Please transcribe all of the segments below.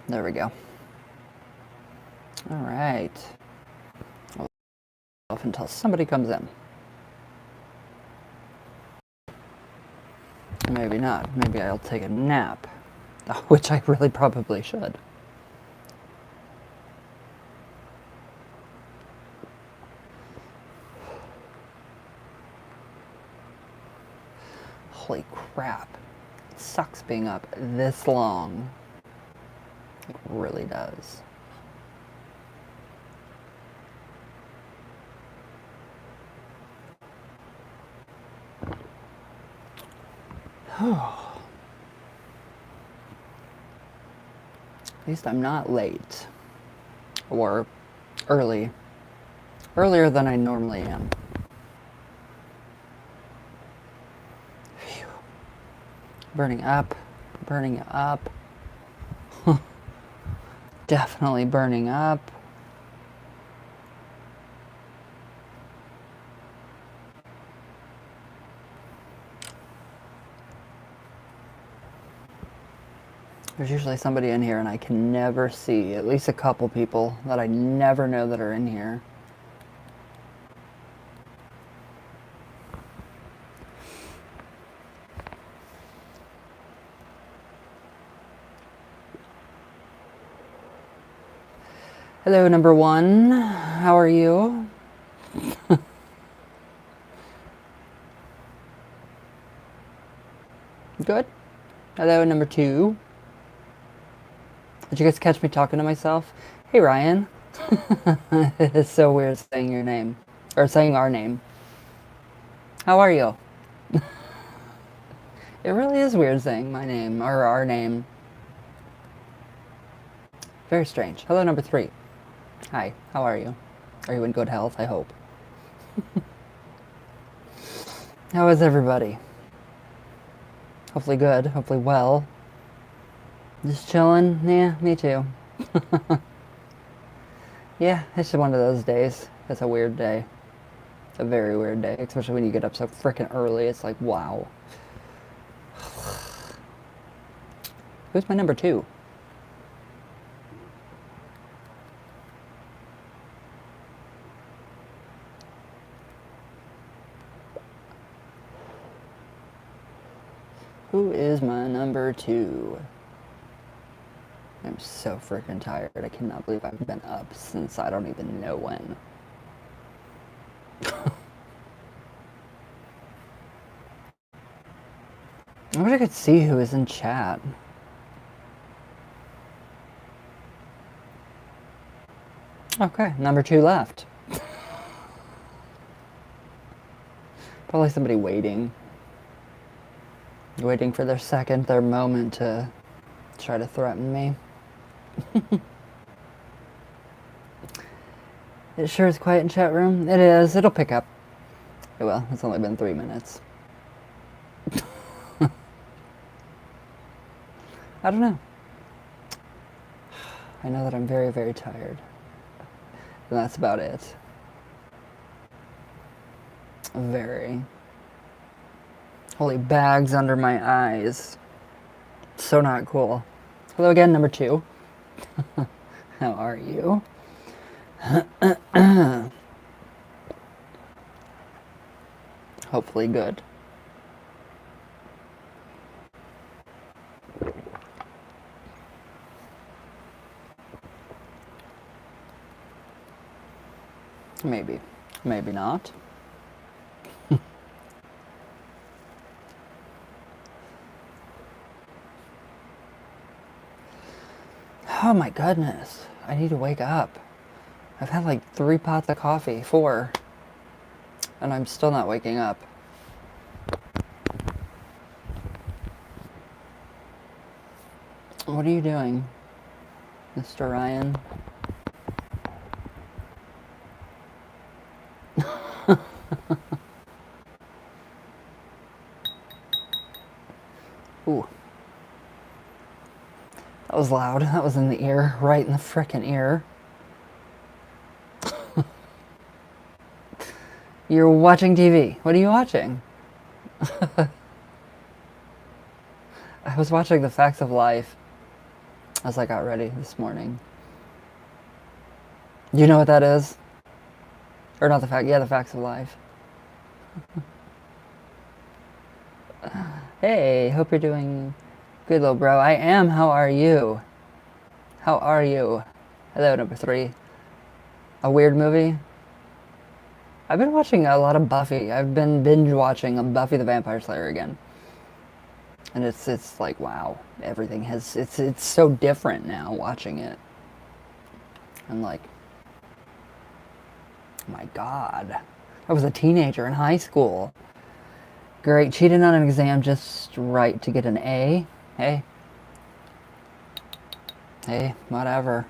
There we go. All right. I'll off until somebody comes in. Maybe not. Maybe I'll take a nap, which I really probably should. Holy crap. It sucks being up this long. It really does. At least I'm not late. Or early. Earlier than I normally am. Phew. Burning up. Burning up. Definitely burning up. There's usually somebody in here and I can never see. At least a couple people that I never know that are in here. Hello, number one. How are you? Good. Hello, number two. Did you guys catch me talking to myself? Hey, Ryan. It's so weird saying your name. Or saying our name. How are you? It really is weird saying my name, or our name. Very strange. Hello, number three. Hi, how are you? Are you in good health? I hope. How is everybody? Hopefully good, hopefully well. Just chilling? Yeah, me too. Yeah, it's just one of those days. It's a weird day. It's a very weird day, especially when you get up so freaking early. It's like, wow. Who's my number two? Who is my number two? I'm so freaking tired. I cannot believe I've been up since I don't even know when. I wish I could see who is in chat. Okay, number two left. Probably somebody waiting. Waiting for their second, their moment to try to threaten me. It sure is quiet in chat room. It is. It'll pick up. It will. It's only been 3 minutes. I don't know. I know that I'm very, very tired. And that's about it. Very. Holy bags under my eyes. So not cool. Hello again, number two. How are you? Hopefully good. Maybe. Maybe not. Oh my goodness. I need to wake up. I've had like 3 pots of coffee, 4. And I'm still not waking up. What are you doing, Mr. Ryan? Ooh. That was loud. That was in the ear. Right in the frickin' ear. You're watching TV. What are you watching? I was watching The Facts of Life. as I got ready this morning. Do you know what that is? Or not the fact? Yeah, the facts of life. Hey, hope you're doing good, little bro. I am. How are you? How are you? Hello, number 3. A weird movie? I've been watching a lot of Buffy. I've been binge watching Buffy the Vampire Slayer again. And it's like, wow, everything has, it's so different now watching it. I'm like, my God, I was a teenager in high school. Great, cheated on an exam just right to get an A. Hey, whatever.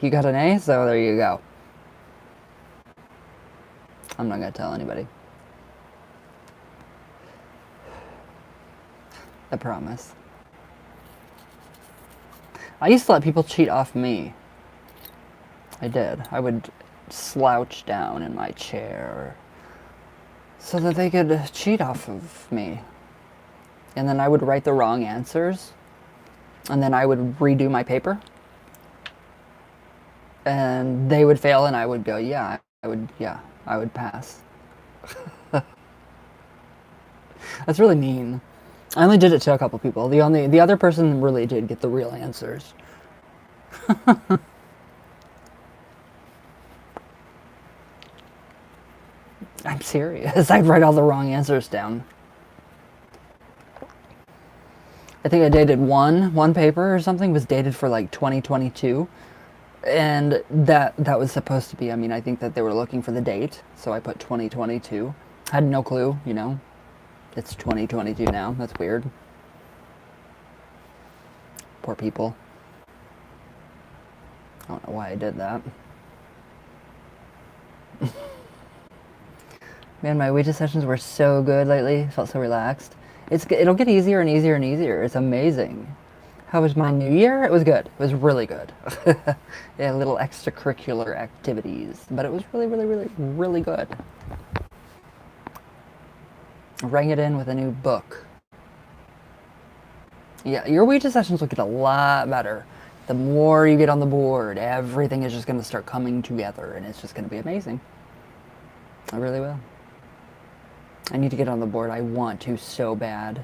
You got an A, so there you go. I'm not gonna tell anybody. I promise. I used to let people cheat off me. I did. I would slouch down in my chair so that they could cheat off of me. And then I would write the wrong answers. And then I would redo my paper. And they would fail and I would go, yeah, I would pass. That's really mean. I only did it to a couple people. The other person really did get the real answers. I'm serious. I'd write all the wrong answers down. I think I dated one paper or something was dated for like 2022. And that was supposed to be, I mean, I think that they were looking for the date. So I put 2022. Had no clue, you know. It's 2022 now. That's weird. Poor people. I don't know why I did that. Man, my Ouija sessions were so good lately. Felt so relaxed. It'll get easier and easier and easier. It's amazing. How was my new year? It was good. It was really good. Yeah, little extracurricular activities. But it was really, really, really, really good. Rang it in with a new book. Yeah, your Ouija sessions will get a lot better. The more you get on the board, everything is just going to start coming together, and it's just going to be amazing. I really will. I need to get on the board. I want to so bad,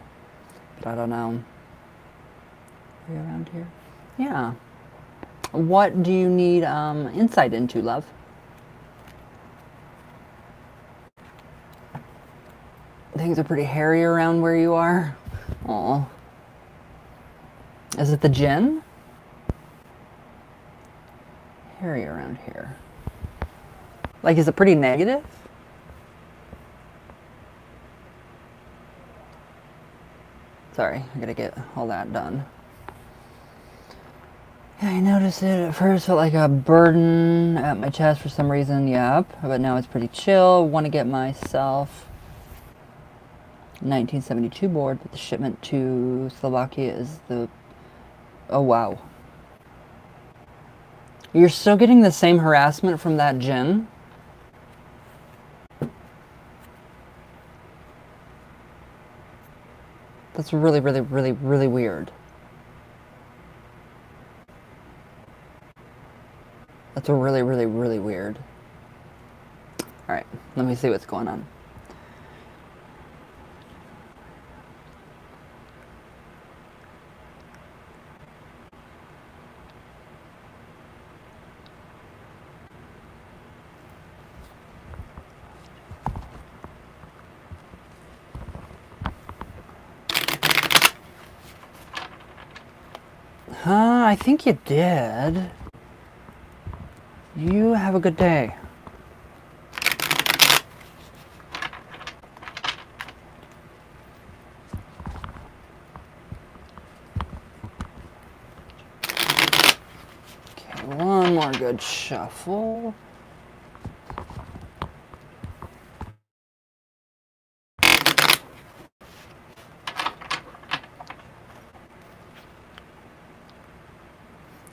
but I don't know. Are you around here? Yeah. What do you need insight into, love? Things are pretty hairy around where you are. Aw. Is it the gin? Hairy around here. Like, is it pretty negative? Sorry, I gotta get all that done. Yeah, I noticed it at first, felt like a burden at my chest for some reason, yep. But now it's pretty chill. Want to get myself 1972 board, but the shipment to Slovakia is the... Oh, wow. You're still getting the same harassment from that gin? That's really, really, really, really weird. That's really, really, really weird. Alright, let me see what's going on. I think you did. You have a good day. Okay, one more good shuffle.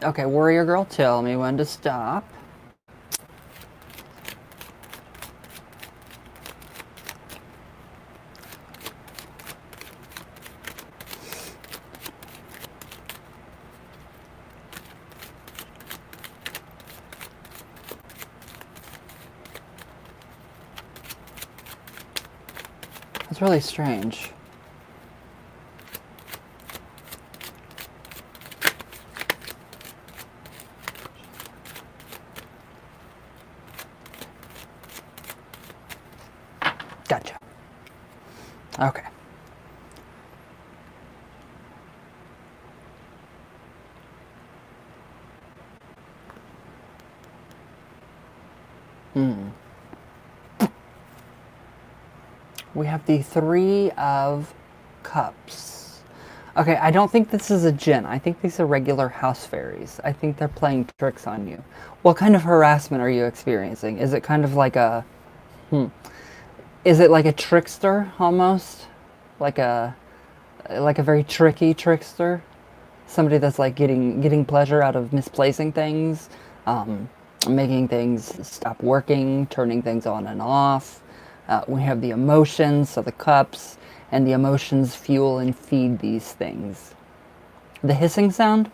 Okay, warrior girl, tell me when to stop. That's really strange. Gotcha. Okay. We have the Three of Cups. Okay, I don't think this is a djinn. I think these are regular house fairies. I think they're playing tricks on you. What kind of harassment are you experiencing? Is it kind of like a... Is it like a trickster, almost? Like a very tricky trickster? Somebody that's like getting pleasure out of misplacing things, making things stop working, turning things on and off. We have the emotions, so the cups, and the emotions fuel and feed these things. The hissing sound,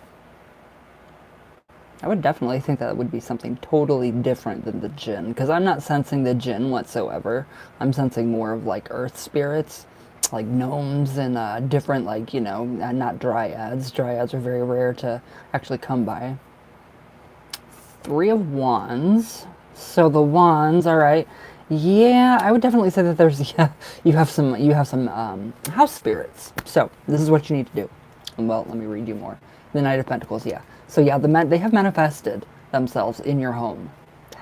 I would definitely think that would be something totally different than the djinn, because I'm not sensing the djinn whatsoever. I'm sensing more of like earth spirits, like gnomes and different, like, you know, not dryads. Dryads are very rare to actually come by. Three of Wands. So the Wands, all right. Yeah, I would definitely say that there's, yeah, you have some house spirits. So this is what you need to do. Well, let me read you more. The Knight of Pentacles, yeah. So yeah, they have manifested themselves in your home.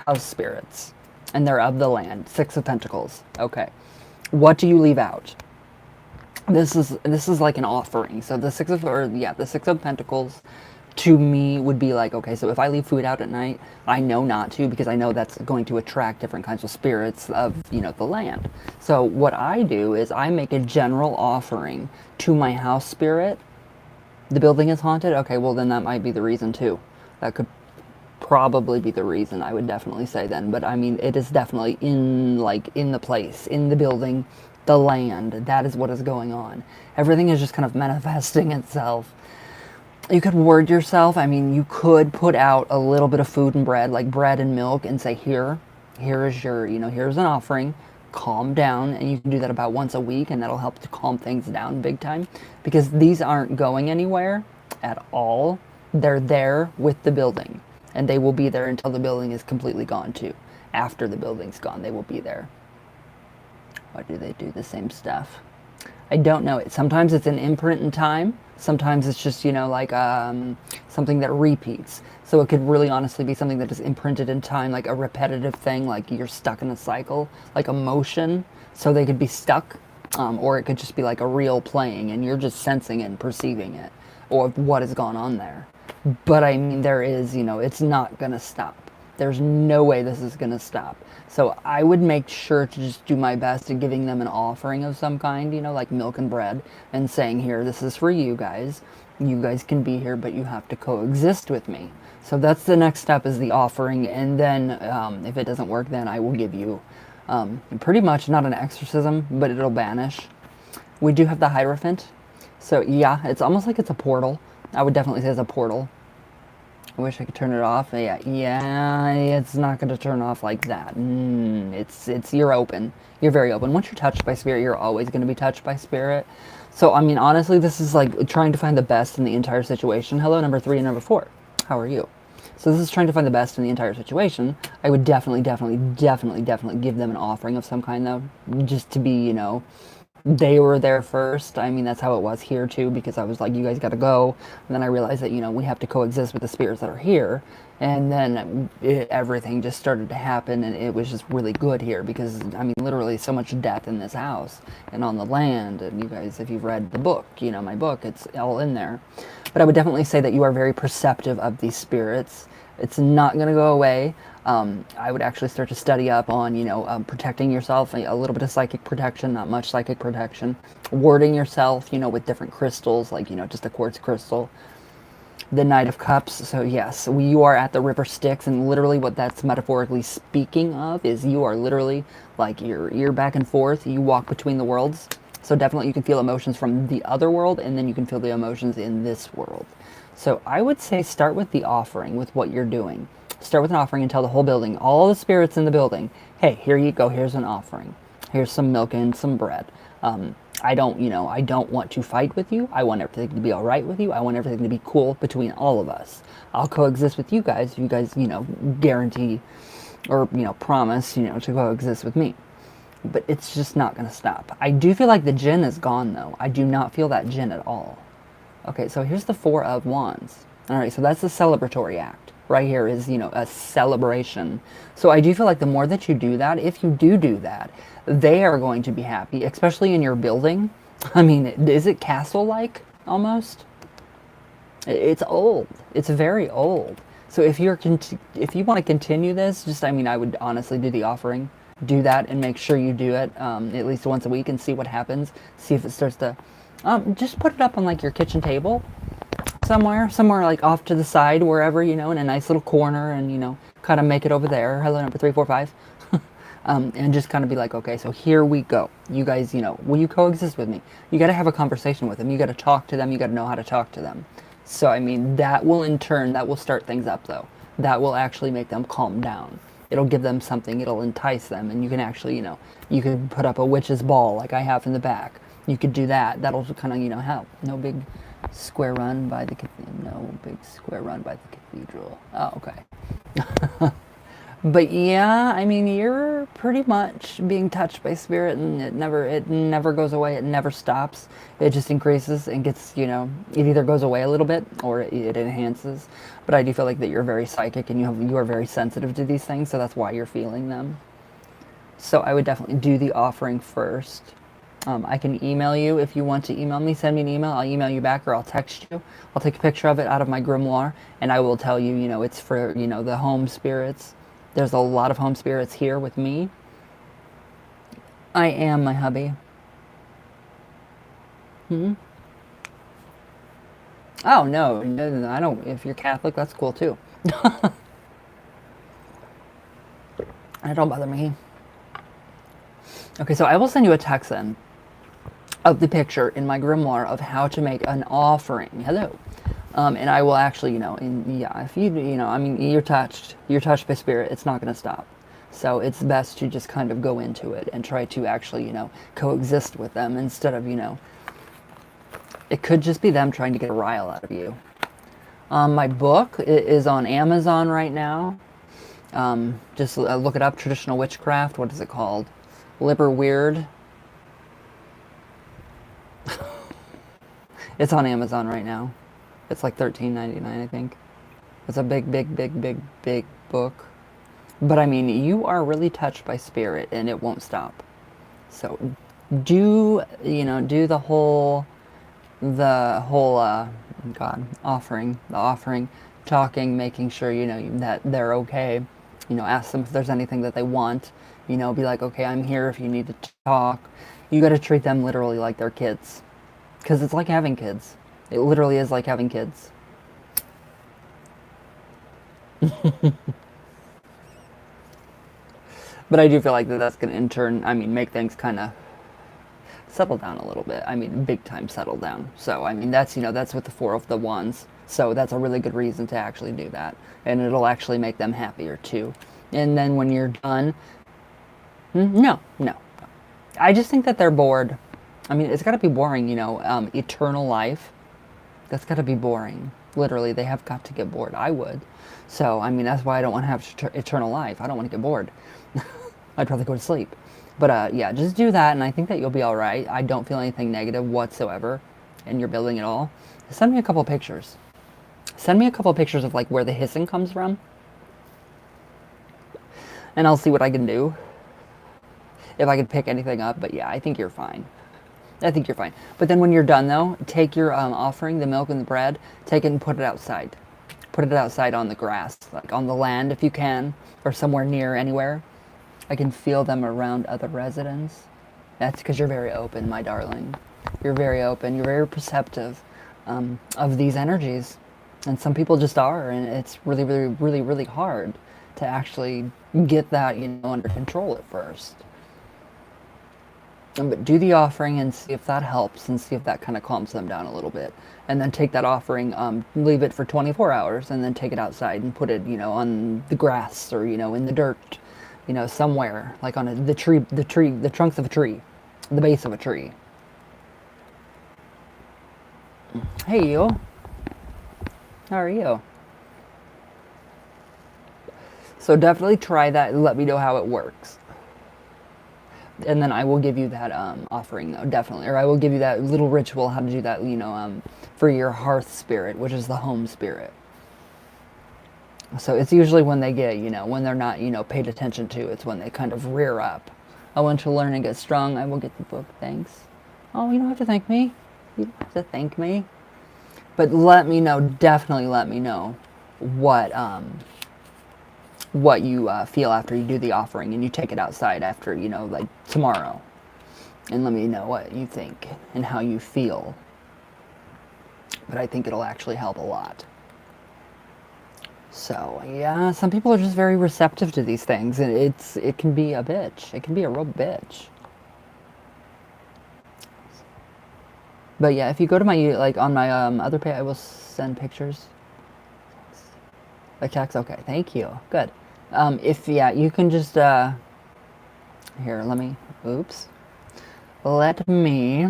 House spirits. And they're of the land. Six of Pentacles. Okay. What do you leave out? This is like an offering. So the Six of Pentacles to me would be like, okay, so if I leave food out at night, I know not to, because I know that's going to attract different kinds of spirits of, you know, the land. So what I do is I make a general offering to my house spirit. The building is haunted? Okay, well then that might be the reason too. That could probably be the reason, I would definitely say then. But I mean, it is definitely in the place, in the building, the land. That is what is going on. Everything is just kind of manifesting itself. You could word yourself. I mean, you could put out a little bit of food and bread, like bread and milk, and say, here is your, you know, here's an offering. Calm down. And you can do that about once a week, and that'll help to calm things down big time, because these aren't going anywhere at all. They're there with the building, and they will be there until the building is completely gone too. After the building's gone, they will be there. Why do they do the same stuff? I don't know. Sometimes it's an imprint in time. Sometimes it's just, you know, like something that repeats. So it could really honestly be something that is imprinted in time, like a repetitive thing, like you're stuck in a cycle, like a motion. So they could be stuck, or it could just be like a real playing, and you're just sensing it and perceiving it, or what has gone on there. But I mean, there is, you know, it's not going to stop. There's no way this is going to stop. So I would make sure to just do my best at giving them an offering of some kind, you know, like milk and bread, and saying, here, this is for you guys. You guys can be here, but you have to coexist with me. So that's the next step, is the offering. And then if it doesn't work, then I will give you pretty much not an exorcism, but it'll banish. We do have the Hierophant. So yeah, it's almost like it's a portal. I would definitely say it's a portal. I wish I could turn it off. Yeah, it's not going to turn off like that. You're open. You're very open. Once you're touched by spirit, you're always going to be touched by spirit. So, I mean, honestly, this is like trying to find the best in the entire situation. Hello, number 3 and number 4. How are you? So this is trying to find the best in the entire situation. I would definitely give them an offering of some kind, though, just to be, you know, they were there first. I mean, that's how it was here too, because I was like, you guys got to go. And then I realized that, you know, we have to coexist with the spirits that are here. And then everything just started to happen, and it was just really good here, because, I mean, literally so much death in this house and on the land. And you guys, if you've read the book, you know, my book, it's all in there. But I would definitely say that you are very perceptive of these spirits. It's not going to go away. I would actually start to study up on, you know, protecting yourself, a little bit of psychic protection, not much psychic protection, warding yourself, you know, with different crystals, like, you know, just a quartz crystal. The Knight of Cups. So yes, you are at the River Styx, and literally what that's metaphorically speaking of is you are literally like you're back and forth. You walk between the worlds. So definitely you can feel emotions from the other world, and then you can feel the emotions in this world. So I would say start with the offering, with what you're doing. Start with an offering and tell the whole building, all the spirits in the building, hey, here you go, here's an offering. Here's some milk and some bread. I don't, I don't want to fight with you. I want everything to be all right with you. I want everything to be cool between all of us. I'll coexist with you guys if you guys, guarantee or, promise, to coexist with me. But it's just not going to stop. I do feel like the Jinn is gone, though. I do not feel that Jinn at all. Okay, so here's the Four of Wands. All right, so that's the celebratory act. Right here is, a celebration. So I do feel like the more that you do that, if you do that, they are going to be happy, especially in your building. I mean, is it castle-like almost? It's old. It's very old. So if you want to continue this, I would honestly do the offering. Do that and make sure you do it at least once a week and see what happens. See if it starts to... just put it up on like your kitchen table somewhere like off to the side, wherever, in a nice little corner, and, kind of make it over there. Hello, number 345. And just kind of be like, okay, so here we go. You guys, will you coexist with me? You got to have a conversation with them. You got to talk to them. You got to know how to talk to them. So, that will in turn, that will start things up though. That will actually make them calm down. It'll give them something. It'll entice them. And you can actually, you can put up a witch's ball like I have in the back. You could do that. That'll kind of, help. No big square run by the cathedral. Oh, okay. But yeah, you're pretty much being touched by spirit, and it never goes away. It never stops. It just increases and gets, it either goes away a little bit or it enhances. But I do feel like that you're very psychic and you are very sensitive to these things, so that's why you're feeling them. So I would definitely do the offering first. I can email you if you want to email me. Send me an email. I'll email you back, or I'll text you. I'll take a picture of it out of my grimoire, and I will tell you, it's for, the home spirits. There's a lot of home spirits here with me. I am my hubby. Oh, no, I don't. If you're Catholic, that's cool too. It don't bother me. Okay, so I will send you a text then of the picture in my grimoire of how to make an offering. Hello. And I will actually, if you, you're touched by spirit, it's not going to stop. So it's best to just kind of go into it and try to actually, coexist with them instead of, it could just be them trying to get a rile out of you. My book is on Amazon right now. Just look it up, Traditional Witchcraft. What is it called? Liber Weird. It's on Amazon right now. It's like $13.99, I think. It's a big book. But you are really touched by spirit, and it won't stop. So do the whole offering, talking, making sure that they're okay. Ask them if there's anything that they want. Be like, okay, I'm here if you need to talk. You got to treat them literally like they're kids, because it's like having kids. It literally is like having kids. But I do feel like that's going to in turn, make things kind of settle down a little bit. Big time settle down. So, that's with the Four of the Wands. So that's a really good reason to actually do that. And it'll actually make them happier too. And then when you're done, no. I just think that they're bored. It's got to be boring, eternal life. That's got to be boring. Literally, they have got to get bored. I would. So, that's why I don't want to have eternal life. I don't want to get bored. I'd rather go to sleep. But, yeah, just do that, and I think that you'll be all right. I don't feel anything negative whatsoever in your building at all. Send me a couple pictures. Send me a couple pictures of, like, where the hissing comes from. And I'll see what I can do. If I could pick anything up. But, yeah, I think you're fine. I think you're fine. But then when you're done, though, take your offering, the milk and the bread, take it and put it outside. Put it outside on the grass, like on the land if you can, or somewhere near anywhere. I can feel them around other residents. That's because you're very open, my darling. You're very open. You're very perceptive of these energies. And some people just are, and it's really, really, really, really hard to actually get that, under control at first. But do the offering and see if that helps, and see if that kind of calms them down a little bit. And then take that offering, leave it for 24 hours, and then take it outside and put it, on the grass or, in the dirt, you know, somewhere, like on the trunks of a tree, the base of a tree. Hey, you. How are you? So definitely try that and let me know how it works. And then I will give you that offering, though, definitely. Or I will give you that little ritual, how to do that, you know, for your hearth spirit, which is the home spirit. So it's usually when they get, you know, when they're not, you know, paid attention to, it's when they kind of rear up. I want to learn and get strong. I will get the book. Thanks. Oh, you don't have to thank me. You don't have to thank me. But let me know, definitely let me know what you feel after you do the offering and you take it outside after, you know, like tomorrow. And let me know what you think and how you feel. But I think it'll actually help a lot. So, yeah, some people are just very receptive to these things, and it can be a bitch. It can be a real bitch. But yeah, if you go to my, like, on my other page, I will send pictures. A text? Okay, thank you. Good. If, yeah, you can just, here, let me, oops. Let me,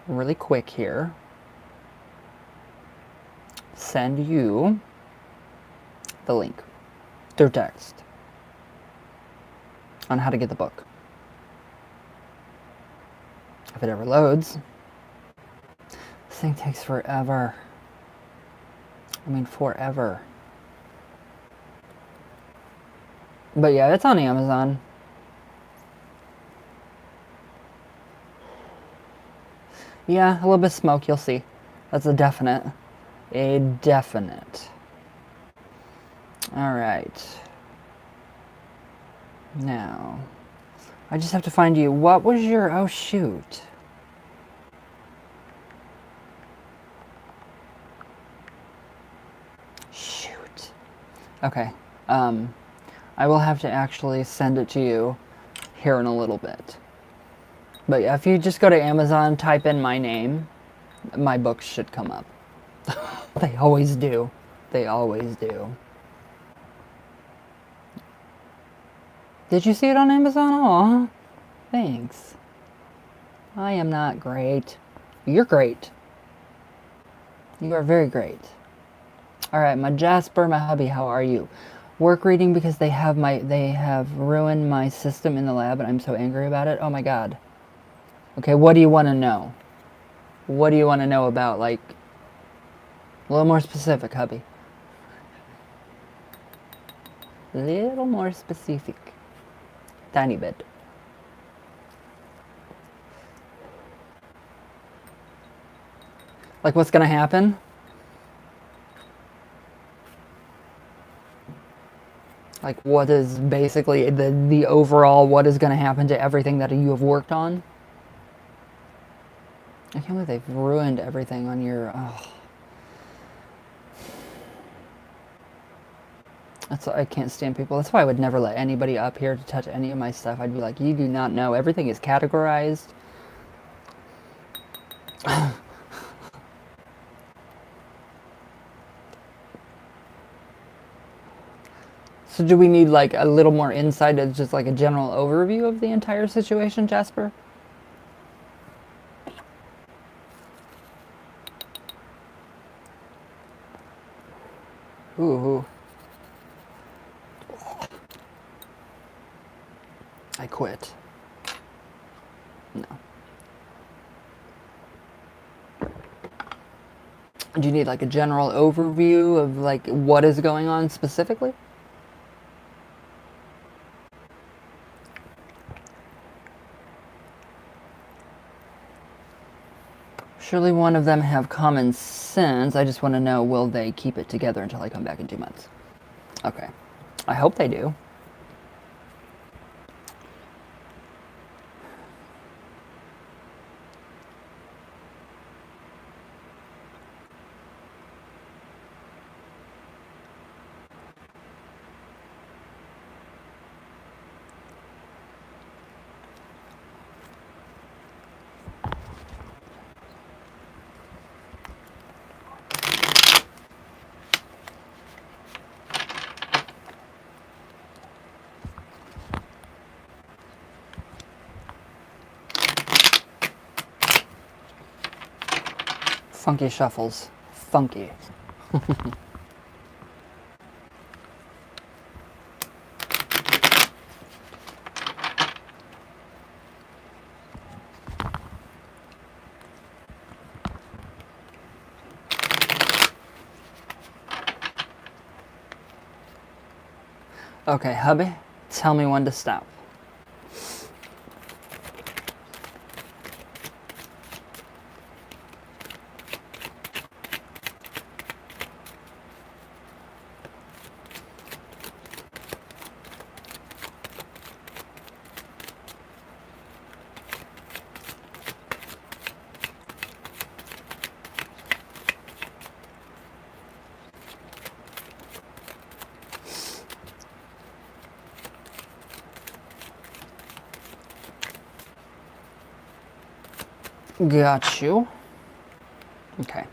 really quick here, send you the link through text on how to get the book. If it ever loads. This thing takes forever. I mean, forever. But yeah, it's on Amazon. Yeah, a little bit of smoke, you'll see. That's a definite. A definite. Alright. Now, I just have to find you. What was your... Oh, shoot. Shoot. Okay. I will have to actually send it to you here in a little bit. But yeah, if you just go to Amazon, type in my name, my books should come up. They always do. They always do. Did you see it on Amazon? Aw, thanks. I am not great. You're great. You are very great. Alright, my Jasper, my hubby, how are you? Work reading because they have ruined my system in the lab and I'm so angry about it. Oh my god. Okay, what do you want to know? What do you want to know about, like, a little more specific, hubby? A little more specific. Tiny bit. Like, what's gonna happen? Like, what is basically the overall, what is gonna happen to everything that you have worked on? I can't believe they've ruined everything on your... Oh. I can't stand people. That's why I would never let anybody up here to touch any of my stuff. I'd be like, you do not know. Everything is categorized. So do we need like a little more insight as just like a general overview of the entire situation, Jasper? Ooh. I quit. No. Do you need like a general overview of like what is going on specifically? Surely one of them have common sense. I just want to know, will they keep it together until I come back in 2 months? Okay. I hope they do. Funky shuffles. Funky. Okay, hubby, tell me when to stop. Got you. Okay.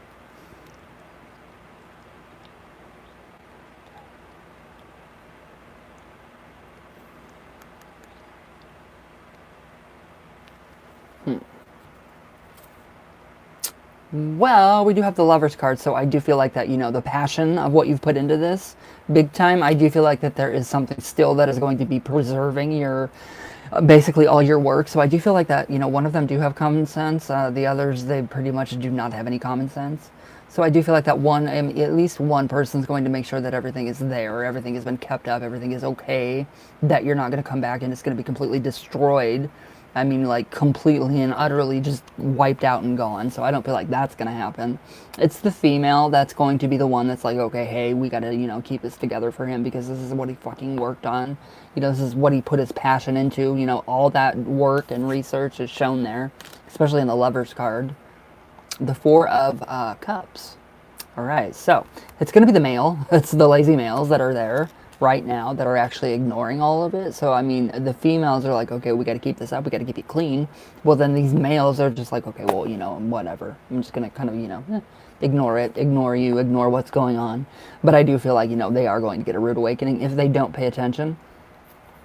Well, we do have the Lovers card, so I do feel like that, you know, the passion of what you've put into this, big time, I do feel like that there is something still that is going to be preserving your, basically all your work. So I do feel like that, you know, one of them do have common sense. The others, they pretty much do not have any common sense. So I do feel like that one, at least one person's going to make sure that everything is there, everything has been kept up, everything is okay, that you're not going to come back and it's going to be completely destroyed. I mean, like, completely and utterly just wiped out and gone. So I don't feel like that's going to happen. It's the female that's going to be the one that's like, okay, hey, we got to, you know, keep this together for him because this is what he fucking worked on. You know, this is what he put his passion into. You know, all that work and research is shown there, especially in the Lovers card. The Four of Cups. All right, so it's going to be the male. It's the lazy males that are there right now that are actually ignoring all of it. So, I mean, the females are like, okay, we got to keep this up. We got to keep it clean. Well, then these males are just like, okay, well, you know, whatever. I'm just going to kind of, you know, ignore it, ignore you, ignore what's going on. But I do feel like, you know, they are going to get a rude awakening if they don't pay attention.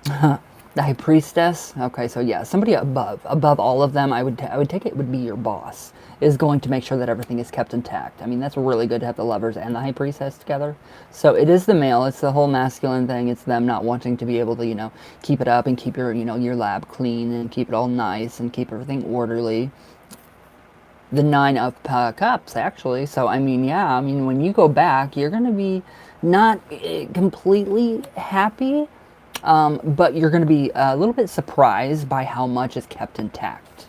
The High Priestess. Okay, so yeah, somebody above all of them, I would take it would be your boss, is going to make sure that everything is kept intact. I mean, that's really good to have the Lovers and the High Priestess together. So it is the male, it's the whole masculine thing. It's them not wanting to be able to, you know, keep it up and keep your, you know, your lab clean and keep it all nice and keep everything orderly. The Nine of Cups, actually. So, I mean, yeah, I mean, when you go back, you're going to be not completely happy, but you're going to be a little bit surprised by how much is kept intact.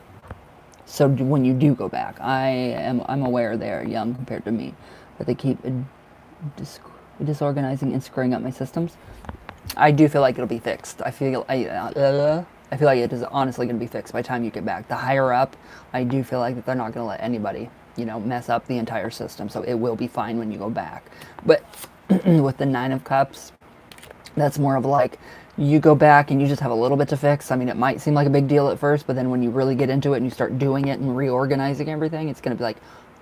So when you do go back, I'm aware they're young compared to me, but they keep disorganizing and screwing up my systems. I do feel like it'll be fixed. I feel like it is honestly going to be fixed by the time you get back. The higher up, I do feel like that they're not going to let anybody, you know, mess up the entire system. So it will be fine when you go back. But with the Nine of Cups, that's more of like, you go back and you just have a little bit to fix. I mean, it might seem like a big deal at first, but then when you really get into it and you start doing it and reorganizing everything, it's going to be like,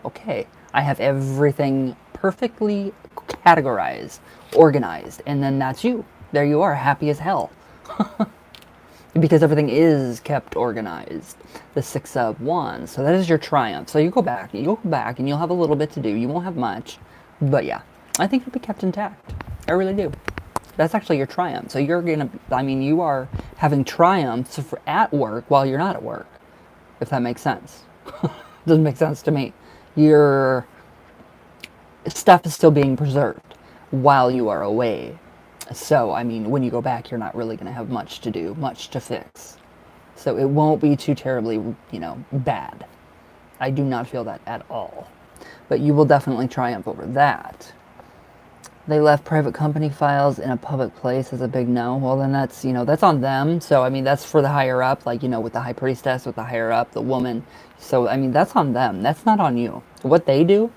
okay, I have everything perfectly categorized, organized, and then that's you. There you are, happy as hell. Because everything is kept organized. The Six of Wands. So that is your triumph. So you go back and you'll have a little bit to do. You won't have much, but yeah, I think it'll be kept intact. I really do. That's actually your triumph. So you're going to, I mean, you are having triumphs at work while you're not at work, if that makes sense. Doesn't make sense to me. Your stuff is still being preserved while you are away. So, I mean, when you go back, you're not really going to have much to do, much to fix. So it won't be too terribly, you know, bad. I do not feel that at all. But you will definitely triumph over that. They left private company files in a public place as a big no. Well, then that's, you know, that's on them. So, I mean, that's for the higher up, like, you know, with the High Priestess, with the higher up, the woman. So, I mean, that's on them. That's not on you. What they do,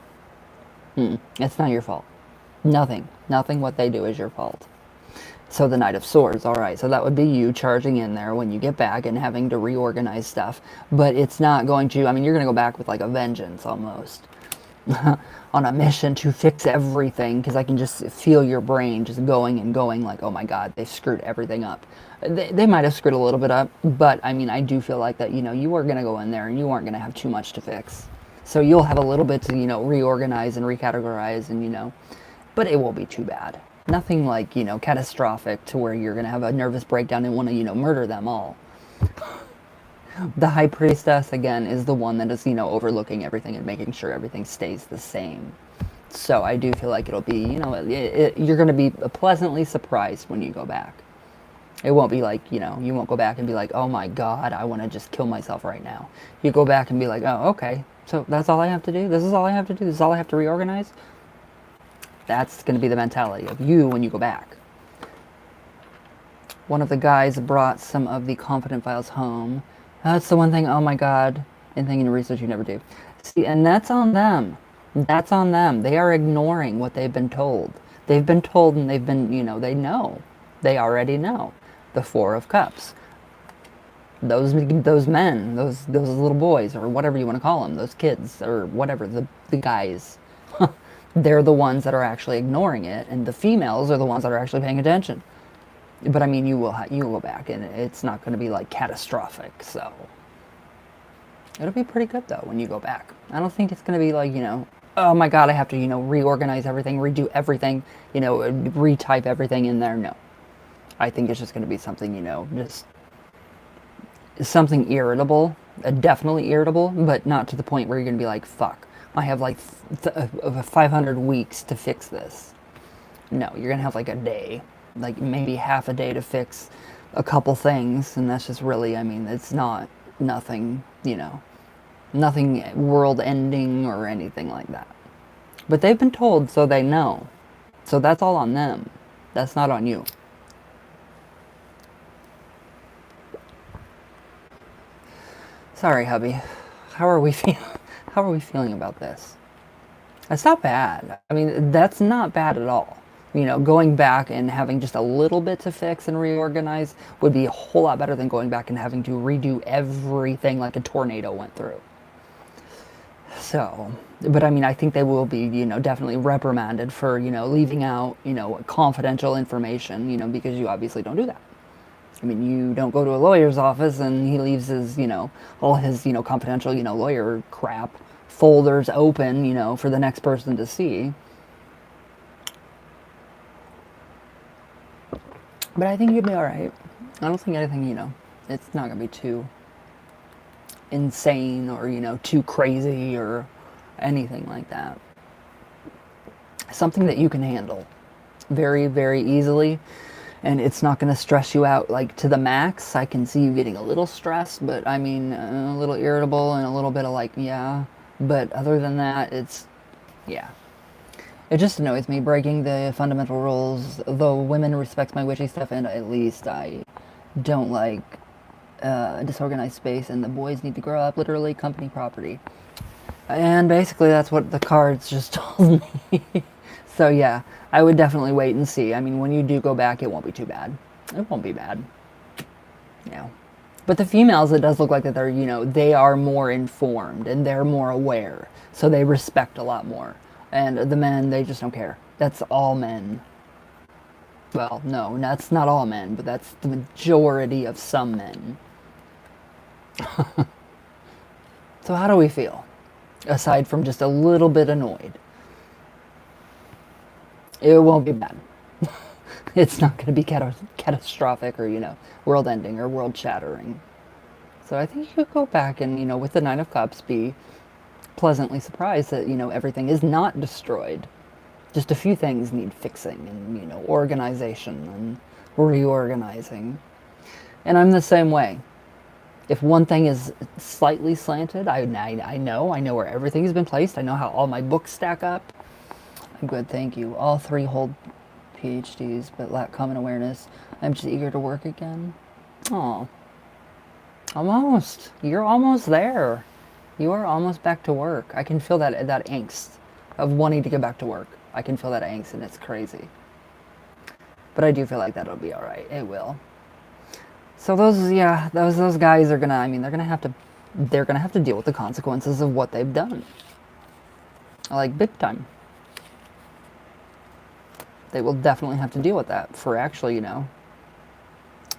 it's not your fault. Nothing what they do is your fault. So the Knight of Swords, all right. So that would be you charging in there when you get back and having to reorganize stuff. But it's not going to, I mean, you're going to go back with like a vengeance almost. On a mission to fix everything, because I can just feel your brain just going and going like, oh my god, they've screwed everything up. They might have screwed a little bit up, but I mean, I do feel like that, you know, you are going to go in there and you aren't going to have too much to fix. So you'll have a little bit to, reorganize and recategorize and, but it won't be too bad. Nothing like, catastrophic to where you're going to have a nervous breakdown and want to, murder them all. The High Priestess, again, is the one that is, overlooking everything and making sure everything stays the same. So I do feel like it'll be, you're going to be pleasantly surprised when you go back. It won't be like, you won't go back and be like, oh my God, I want to just kill myself right now. You go back and be like, oh, okay, so that's all I have to do? This is all I have to do? This is all I have to reorganize? That's going to be the mentality of you when you go back. One of the guys brought some of the confident files home. That's the one thing, oh my God, anything in research you never do. See, and that's on them. That's on them. They are ignoring what they've been told. They've been told and they've been, they know. They already know. The Four of Cups. Those men, those little boys, or whatever you want to call them, those kids, or whatever, the guys. They're the ones that are actually ignoring it, and the females are the ones that are actually paying attention. But I mean, you will go back, and it's not going to be like catastrophic. So it'll be pretty good though when you go back. I don't think it's going to be like oh my God, I have to reorganize everything, redo everything, retype everything in there. No, I think it's just going to be something just something irritable, definitely irritable, but not to the point where you're going to be like, fuck, I have like 500 weeks to fix this. No, you're going to have like a day, like maybe half a day to fix a couple things. And that's just really, I mean, it's not nothing, nothing world ending or anything like that. But they've been told, so they know. So that's all on them. That's not on you. Sorry, hubby. How are we feeling about this? That's not bad. I mean, that's not bad at all. Going back and having just a little bit to fix and reorganize would be a whole lot better than going back and having to redo everything like a tornado went through. So, but I mean, I think they will be, definitely reprimanded for, leaving out, confidential information, because you obviously don't do that. I mean, you don't go to a lawyer's office and he leaves his, all his, confidential, lawyer crap folders open, for the next person to see. But I think you'll be alright. I don't think anything, it's not going to be too insane or, too crazy or anything like that. Something that you can handle very, very easily. And it's not going to stress you out like to the max. I can see you getting a little stressed, but I mean, a little irritable and a little bit of like, yeah. But other than that, yeah. It just annoys me breaking the fundamental rules. Though women respect my witchy stuff, and at least I don't like disorganized space, and the boys need to grow up, literally company property. And basically that's what the cards just told me. So yeah, I would definitely wait and see. I mean, when you do go back, it won't be too bad. It won't be bad. Yeah. But the females, it does look like that they're, they are more informed and they're more aware. So they respect a lot more. And the men, they just don't care. That's all men. Well, no, that's not all men, but that's the majority of some men. So how do we feel? Aside from just a little bit annoyed. It won't be bad. It's not going to be catastrophic or, world ending or world shattering. So I think you could go back and, with the Nine of Cups, be pleasantly surprised that, everything is not destroyed. Just a few things need fixing and, organization and reorganizing. And I'm the same way. If one thing is slightly slanted, I know where everything has been placed. I know how all my books stack up. I'm good, thank you. All three hold PhDs, but lack common awareness. I'm just eager to work again. Oh, almost. You're almost there. You are almost back to work. I can feel that angst of wanting to get back to work. I can feel that angst, and it's crazy. But I do feel like that'll be all right. It will. So those guys are they're gonna have to deal with the consequences of what they've done. Like big time. They will definitely have to deal with that for actually,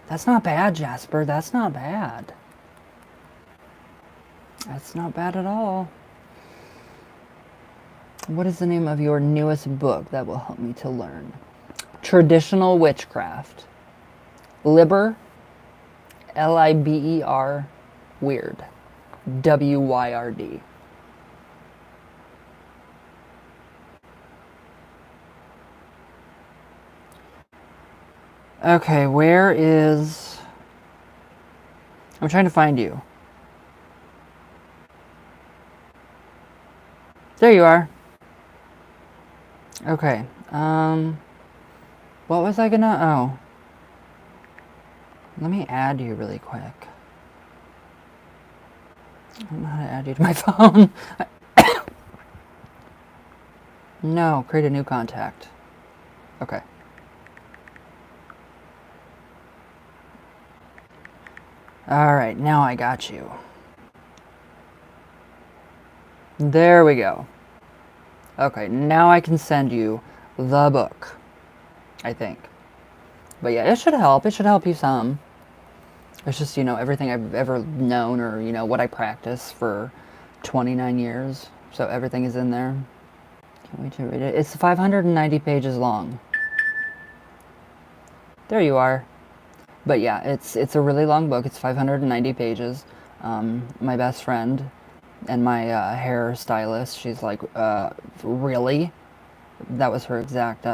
That's not bad, Jasper. That's not bad. That's not bad at all. What is the name of your newest book that will help me to learn? Traditional Witchcraft. Liber, Liber, weird. WYRD. Okay, where is... I'm trying to find you. There you are. Okay, what was I gonna... Oh. Let me add you really quick. I don't know how to add you to my phone. No, create a new contact. Okay. Alright, now I got you. There we go. Okay, now I can send you the book. I think. But yeah, it should help. It should help you some. It's just, you know, everything I've ever known or, you know, what I practice for 29 years. So everything is in there. Can't wait to read it. It's 590 pages long. There you are. But yeah, it's a really long book. It's 590 pages. My best friend and my hair stylist, she's like, really? That was her exact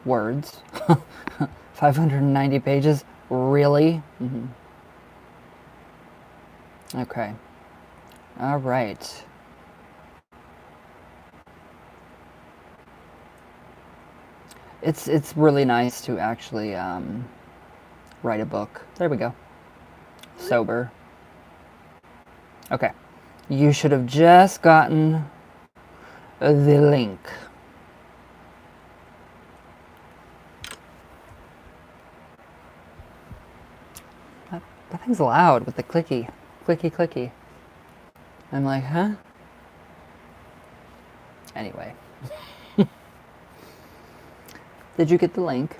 words. 590 pages? Really? Mm-hmm. Okay. All right. It's really nice to actually write a book. There we go. Sober. Okay. You should have just gotten the link. That thing's loud with the clicky. Clicky, clicky. I'm like, huh? Anyway. Did you get the link?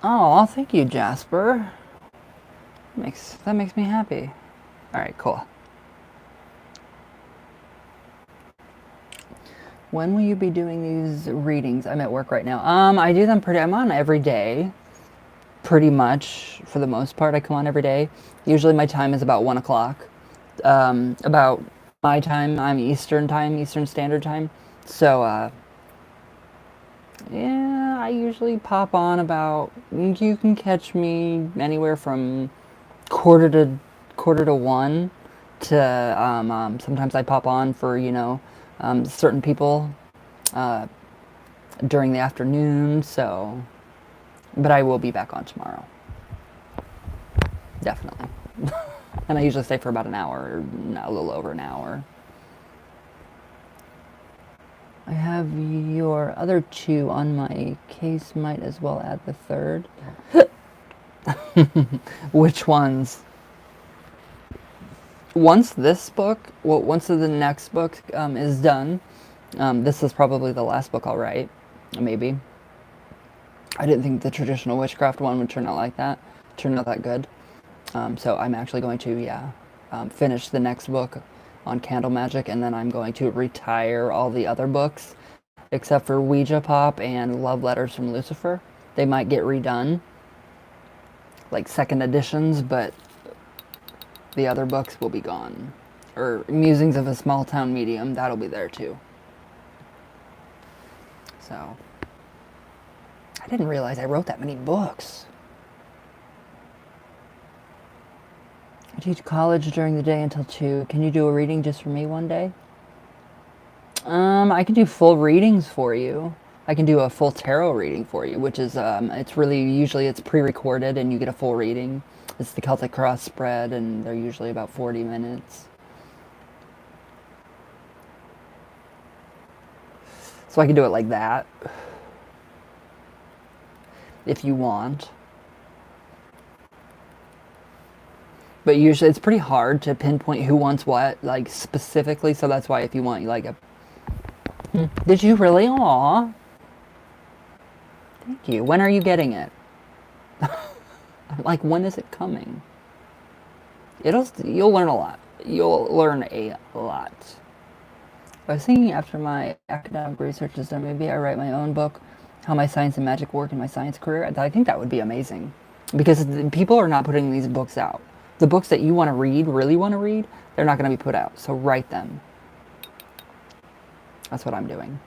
Oh, thank you, Jasper. That makes me happy. All right, cool. When will you be doing these readings? I'm at work right now. I do them I'm on every day. Pretty much, for the most part, I come on every day. Usually my time is about 1 o'clock. About my time, I'm Eastern Standard Time. So, yeah, I usually pop on about, you can catch me anywhere from quarter to 1 to, sometimes I pop on for, you know, certain people, during the afternoon, so, but I will be back on tomorrow. Definitely. And I usually stay for about an hour, a little over an hour. I have your other 2 on my case, might as well add the 3rd. Which ones? Once this book, well, once the next book is done, this is probably the last book I'll write, maybe. I didn't think the traditional witchcraft one would turn out that good. So I'm actually going to, finish the next book on candle magic, and then I'm going to retire all the other books, except for Ouija Pop and Love Letters from Lucifer. They might get redone, like second editions, but the other books will be gone. Or Musings of a Small Town Medium, that'll be there too. So, I didn't realize I wrote that many books. I teach college during the day until 2. Can you do a reading just for me one day? I can do full readings for you. I can do a full tarot reading for you, which is, usually it's pre-recorded and you get a full reading. It's the Celtic Cross spread, and they're usually about 40 minutes. So I can do it like that, if you want. But usually it's pretty hard to pinpoint who wants what, like, specifically, so that's why if you want, like, a... Did you really? Aw. Thank you. When are you getting it? Like, when is it coming? You'll learn a lot. You'll learn a lot. I was thinking after my academic research is done, maybe I write my own book, how my science and magic work in my science career. I think that would be amazing because people are not putting these books out. The books that you want to read, really want to read, they're not going to be put out. So write them. That's what I'm doing.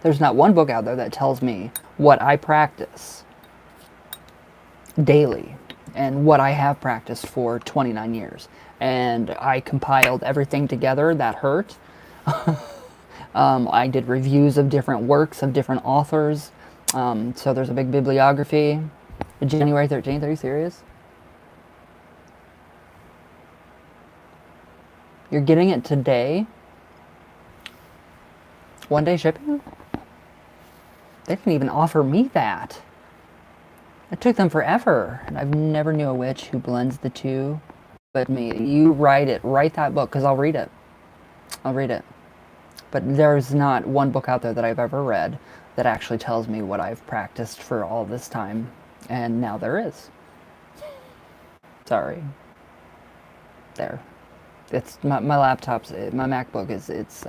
There's not one book out there that tells me what I practice daily and what I have practiced for 29 years. And I compiled everything together that hurt. I did reviews of different works of different authors. So there's a big bibliography. January 13th, are you serious? You're getting it today? One day shipping? They didn't even offer me that. It took them forever. And I've never knew a witch who blends the two but me. You write that book, because I'll read it. I'll read it. But there's not one book out there that I've ever read that actually tells me what I've practiced for all this time. And now there is. Sorry. There. It's my laptop's, my MacBook it's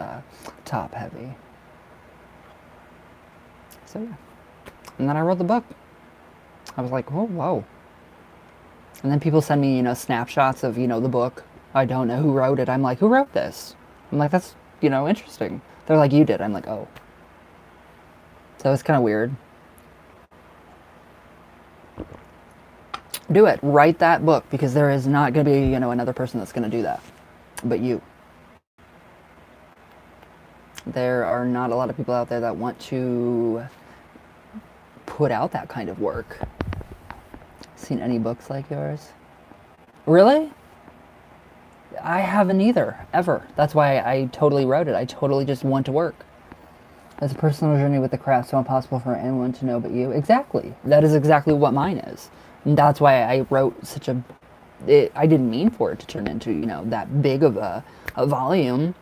top heavy. So yeah. And then I wrote the book. I was like, oh, whoa. And then people send me, snapshots of, the book. I don't know who wrote it. I'm like, who wrote this? I'm like, that's, interesting. They're like, you did. I'm like, oh. So it's kind of weird. Do it. Write that book, because there is not going to be, another person that's going to do that. But you. There are not a lot of people out there that want to put out that kind of work. Seen any books like yours? Really? I haven't either, ever. That's why I totally wrote it. I totally just want to work. It's a personal journey with the craft, so impossible for anyone to know but you. Exactly. That is exactly what mine is. And that's why I wrote such a... I didn't mean for it to turn into, that big of a volume.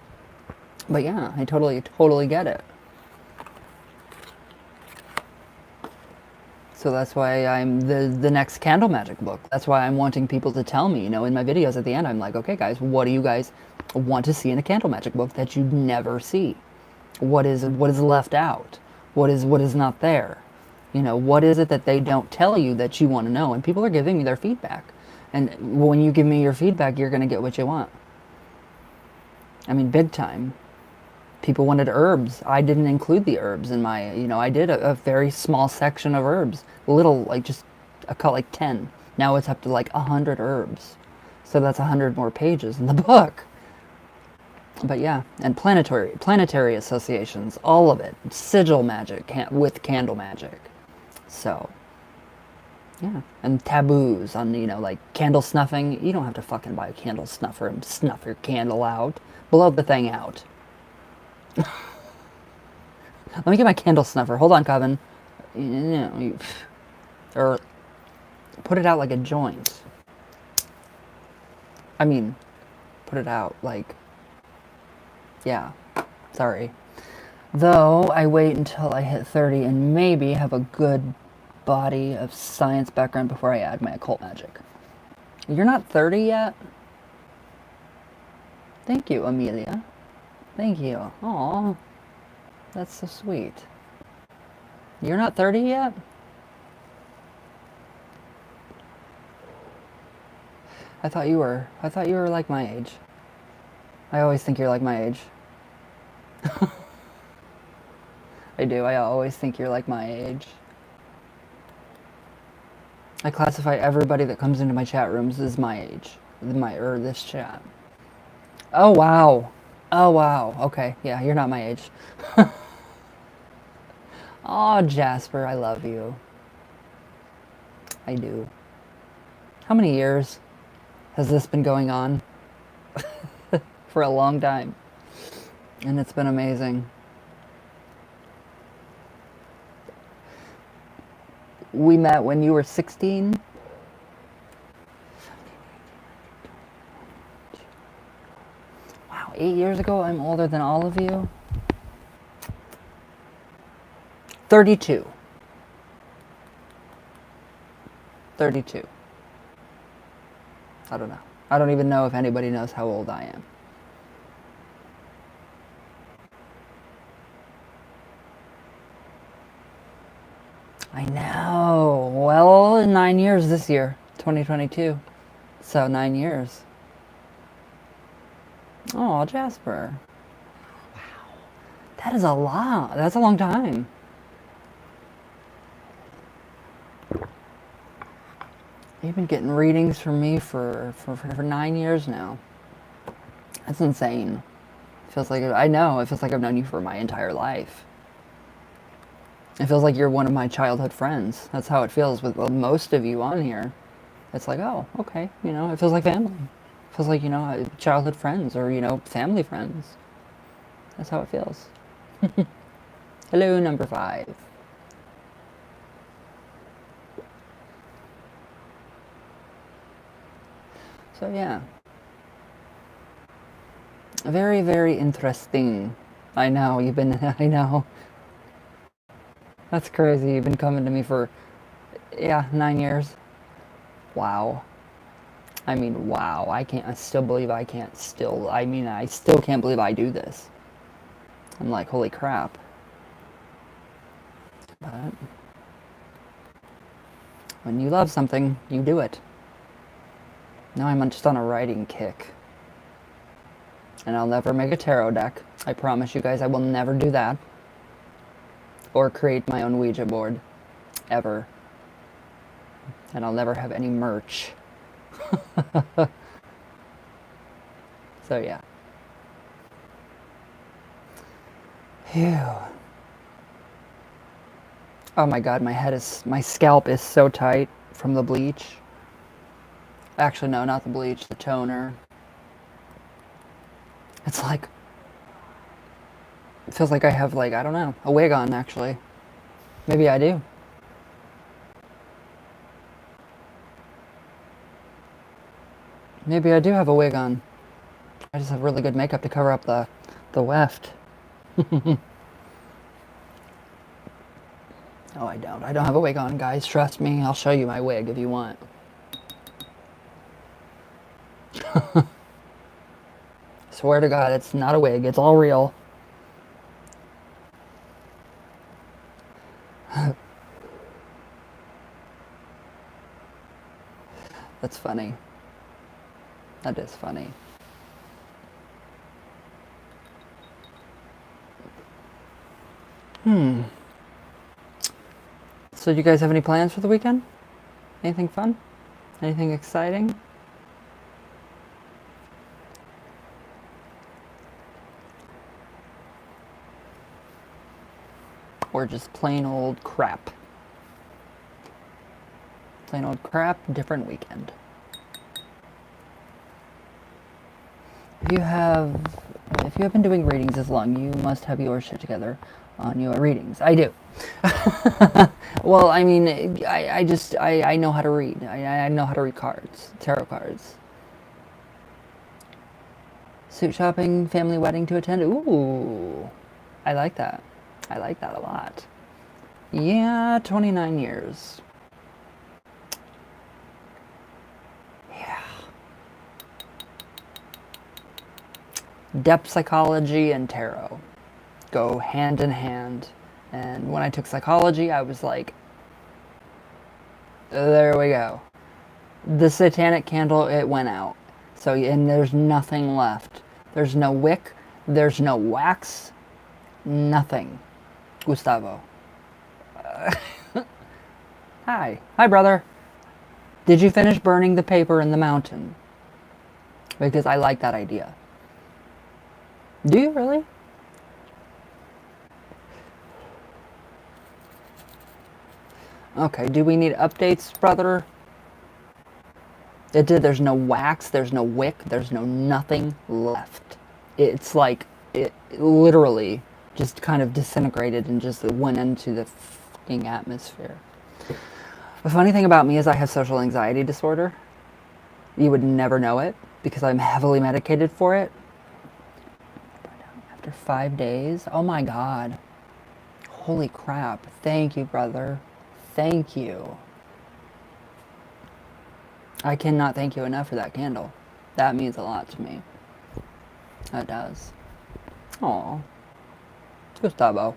But yeah, I totally get it. So that's why I'm the next candle magic book. That's why I'm wanting people to tell me, in my videos at the end, I'm like, okay guys, what do you guys want to see in a candle magic book that you never see? What is left out? What is not there? What is it that they don't tell you that you want to know? And people are giving me their feedback. And when you give me your feedback, you're going to get what you want. I mean, big time. People wanted herbs. I didn't include the herbs in my, I did a very small section of herbs. Little, I call 10. Now it's up to 100 herbs. So that's 100 more pages in the book. But yeah, and planetary associations, all of it. Sigil magic with candle magic. So, yeah. And taboos on, candle snuffing. You don't have to fucking buy a candle snuffer and snuff your candle out. Blow the thing out. Let me get my candle snuffer. Hold on, Coven. Or put it out like a joint. I mean, put it out yeah. Sorry. Though I wait until I hit 30 and maybe have a good body of science background before I add my occult magic. You're not 30 yet? Thank you, Amelia. Thank you. Aw, that's so sweet. You're not 30 yet? I thought you were like my age. I always think you're like my age. I do. I always think you're like my age. I classify everybody that comes into my chat rooms as my age. This chat. Oh, wow. Oh, wow. Okay. Yeah, you're not my age. Oh, Jasper, I love you. I do. How many years has this been going on? For a long time. And it's been amazing. We met when you were 16. Wow, 8 years ago. I'm older than all of you. 32. 32. I don't know. I don't even know if anybody knows how old I am. I know. Well, 9 years this year, 2022. So 9 years. Oh, Jasper. Wow. That is a lot. That's a long time. You've been getting readings from me for 9 years now. That's insane. Feels like, I know, it feels like I've known you for my entire life. It feels like you're one of my childhood friends. That's how it feels with most of you on here. It's like, oh, okay, you know, it feels like family. It feels like, you know, childhood friends or, you know, family friends. That's how it feels. Hello, number 5. So, yeah. Very, very interesting. I know, you've been, I know. That's crazy. You've been coming to me for, yeah, 9 years. Wow. I mean, wow. I still believe I can't still, I mean, I still can't believe I do this. I'm like, holy crap. But when you love something, you do it. Now I'm just on a writing kick. And I'll never make a tarot deck. I promise you guys I will never do that. Or create my own Ouija board. Ever. And I'll never have any merch. So yeah. Phew. Oh my god, my scalp is so tight from the bleach. Actually, no, not the bleach, the toner. It's like, it feels like I have, like, I don't know, a wig on, actually. Maybe I do. Maybe I do have a wig on. I just have really good makeup to cover up the weft. Oh, I don't. I don't have a wig on, guys. Trust me. I'll show you my wig if you want. Swear to God, it's not a wig. It's all real. That's funny. That is funny. So do you guys have any plans for the weekend? Anything fun? Anything exciting? Or just plain old crap? Plain old crap, different weekend. If you have been doing readings as long, you must have your shit together on your readings. I do. Well, I mean, I know how to read. I know how to read cards, tarot cards. Suit shopping, family wedding to attend. Ooh, I like that. I like that a lot. Yeah, 29 years. Yeah. Depth psychology and tarot go hand in hand. And when I took psychology, I was like, there we go. The satanic candle, it went out. So, and there's nothing left. There's no wick. There's no wax. Nothing. Gustavo. Hi. Hi, brother. Did you finish burning the paper in the mountain? Because I like that idea. Do you really? Okay, do we need updates, brother? It did. There's no wax, there's no wick, there's no nothing left. It's like, it literally just kind of disintegrated and just went into the fucking atmosphere. The funny thing about me is I have social anxiety disorder. You would never know it because I'm heavily medicated for it. After 5 days? Oh my God. Holy crap. Thank you, brother. Thank you. I cannot thank you enough for that candle. That means a lot to me. That does. Aw. Gustavo.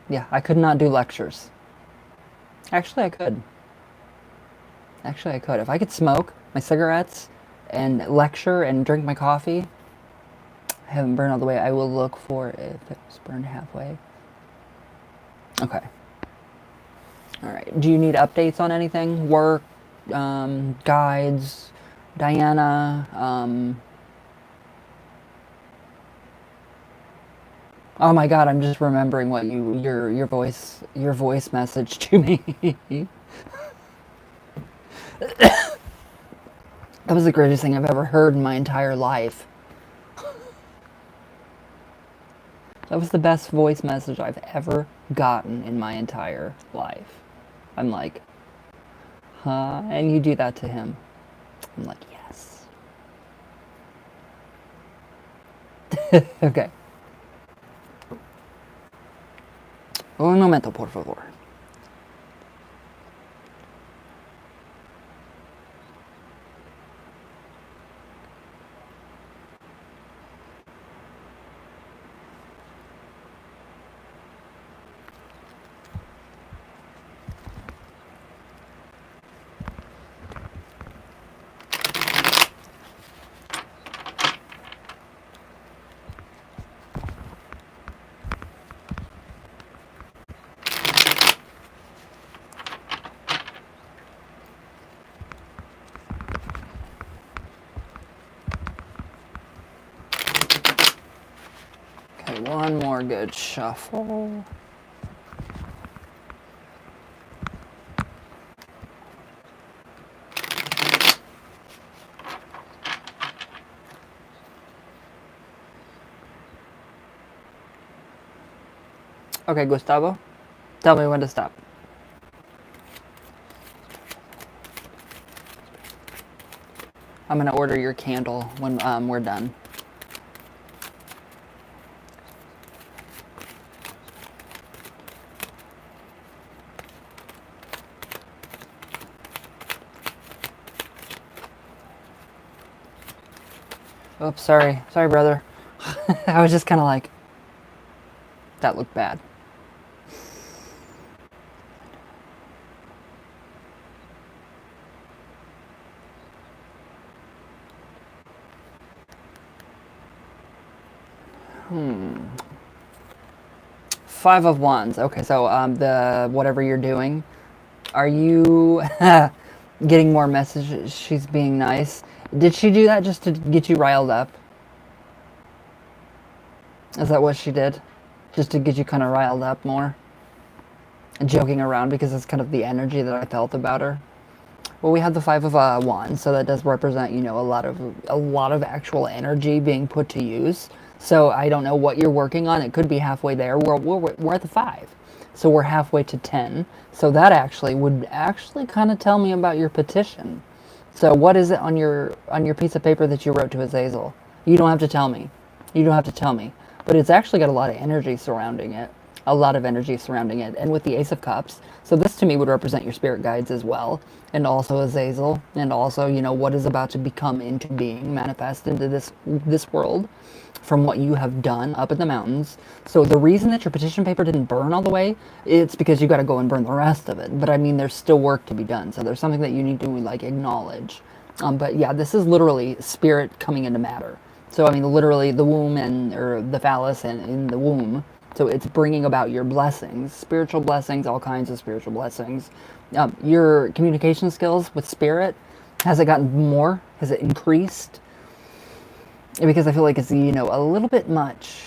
Yeah, I could not do lectures. Actually, I could. Actually, I could. If I could smoke my cigarettes and lecture and drink my coffee, I haven't burned all the way. I will look for if it was burned halfway. Okay. All right. Do you need updates on anything? Work, guides, Diana. Oh my God! I'm just remembering what your voice message to me. That was the greatest thing I've ever heard in my entire life. That was the best voice message I've ever gotten in my entire life. I'm like, huh? And you do that to him. I'm like, yes. Okay. Un momento, por favor. Okay, one more good shuffle. Okay, Gustavo, tell me when to stop. I'm gonna order your candle when we're done. Oops, sorry. Sorry, brother. I was just kind of like, that looked bad. Five of Wands. Okay, so the whatever you're doing, are you getting more messages? She's being nice. Did she do that just to get you riled up? Is that what she did? Just to get you kind of riled up more? And joking around because that's kind of the energy that I felt about her. Well, we have the Five of Wands, so that does represent, you know, a lot of actual energy being put to use. So I don't know what you're working on. It could be halfway there. We're at the 5, so we're halfway to 10. So that actually would actually kind of tell me about your petition. So what is it on your piece of paper that you wrote to Azazel? You don't have to tell me. You don't have to tell me. But it's actually got a lot of energy surrounding it. A lot of energy surrounding it. And with the Ace of Cups, so this to me would represent your spirit guides as well. And also Azazel. And also, you know, what is about to become into being, manifest into this world from what you have done up in the mountains. So the reason that your petition paper didn't burn all the way, it's because you got to go and burn the rest of it. But I mean, there's still work to be done. So there's something that you need to like acknowledge. But yeah, this is literally spirit coming into matter. So I mean, literally the womb or the phallus and in the womb. So it's bringing about your blessings, spiritual blessings, all kinds of spiritual blessings. Your communication skills with spirit, has it gotten more? Has it increased? Because I feel like it's, you know, a little bit much.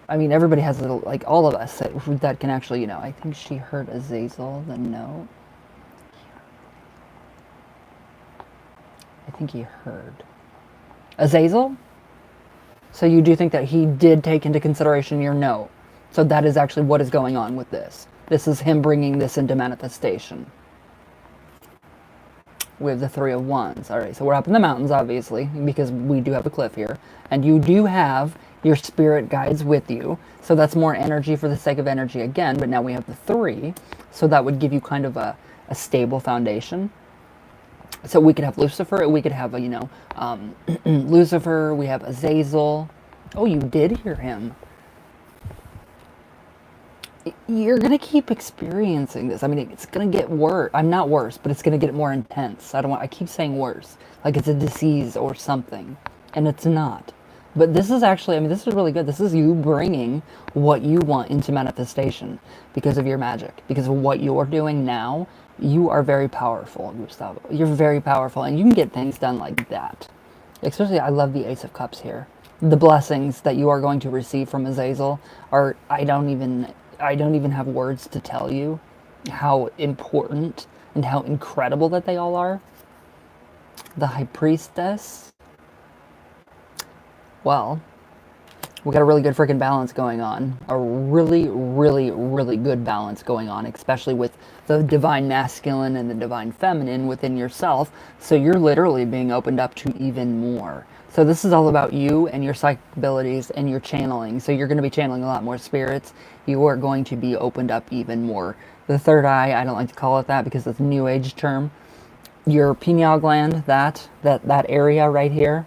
I mean, everybody has, like all of us, that can actually, you know, I think she heard Azazel, the note. I think he heard. Azazel? So you do think that he did take into consideration your note. So that is actually what is going on with this. This is him bringing this into manifestation. With the Three of Wands. Alright, so we're up in the mountains, obviously, because we do have a cliff here. And you do have your spirit guides with you. So that's more energy for the sake of energy again, but now we have the 3. So that would give you kind of a stable foundation. So we could have Lucifer, we could have, Lucifer, we have Azazel. Oh, you did hear him. You're going to keep experiencing this. I mean, it's going to get worse. I'm not worse, but it's going to get more intense. I keep saying worse, like it's a disease or something, and it's not. But this is actually, I mean, this is really good. This is you bringing what you want into manifestation because of your magic, because of what you're doing now. You are very powerful, Gustavo. You're very powerful, and you can get things done like that. Especially, I love the Ace of Cups here. The blessings that you are going to receive from Azazel are, I don't even have words to tell you how important and how incredible that they all are. The High Priestess. Well, we got a really good freaking balance going on. A really, really, really good balance going on, especially with the divine masculine and the divine feminine within yourself. So you're literally being opened up to even more. So this is all about you and your psychic abilities and your channeling. So you're going to be channeling a lot more spirits. You are going to be opened up even more. The third eye, I don't like to call it that because it's a new age term. Your pineal gland, that area right here,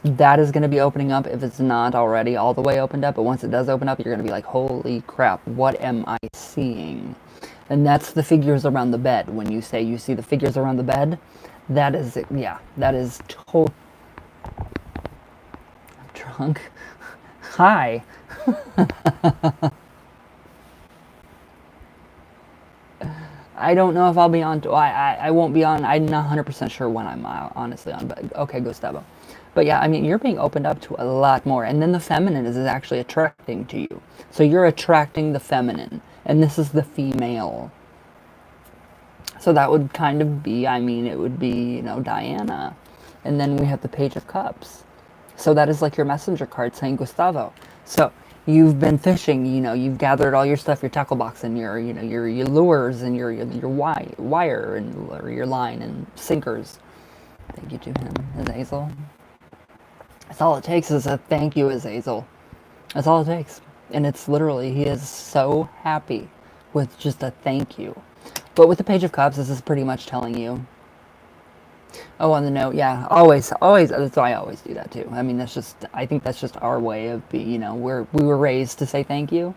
that is going to be opening up if it's not already all the way opened up. But once it does open up, you're going to be like, holy crap, what am I seeing? And that's the figures around the bed. When you say you see the figures around the bed, that is, yeah, that is total. I'm drunk. Hi. I don't know if I'll be on. I won't be on. I'm not 100% sure when I'm honestly on. But okay, Gustavo. But yeah, I mean, you're being opened up to a lot more. And then the feminine is actually attracting to you. So you're attracting the feminine. And this is the female. So that would kind of be, I mean, it would be, Diana. And then we have the Page of Cups. So that is like your messenger card saying Gustavo. So you've been fishing, you've gathered all your stuff, your tackle box and your lures and your wire and or your line and sinkers. Thank you to him, Azazel. That's all it takes is a thank you, Azazel. That's all it takes. And it's literally, he is so happy with just a thank you. But with the Page of Cups, this is pretty much telling you. Oh, on the note, yeah, always, that's why I always do that too. I mean, I think that's just our way of being, we were raised to say thank you.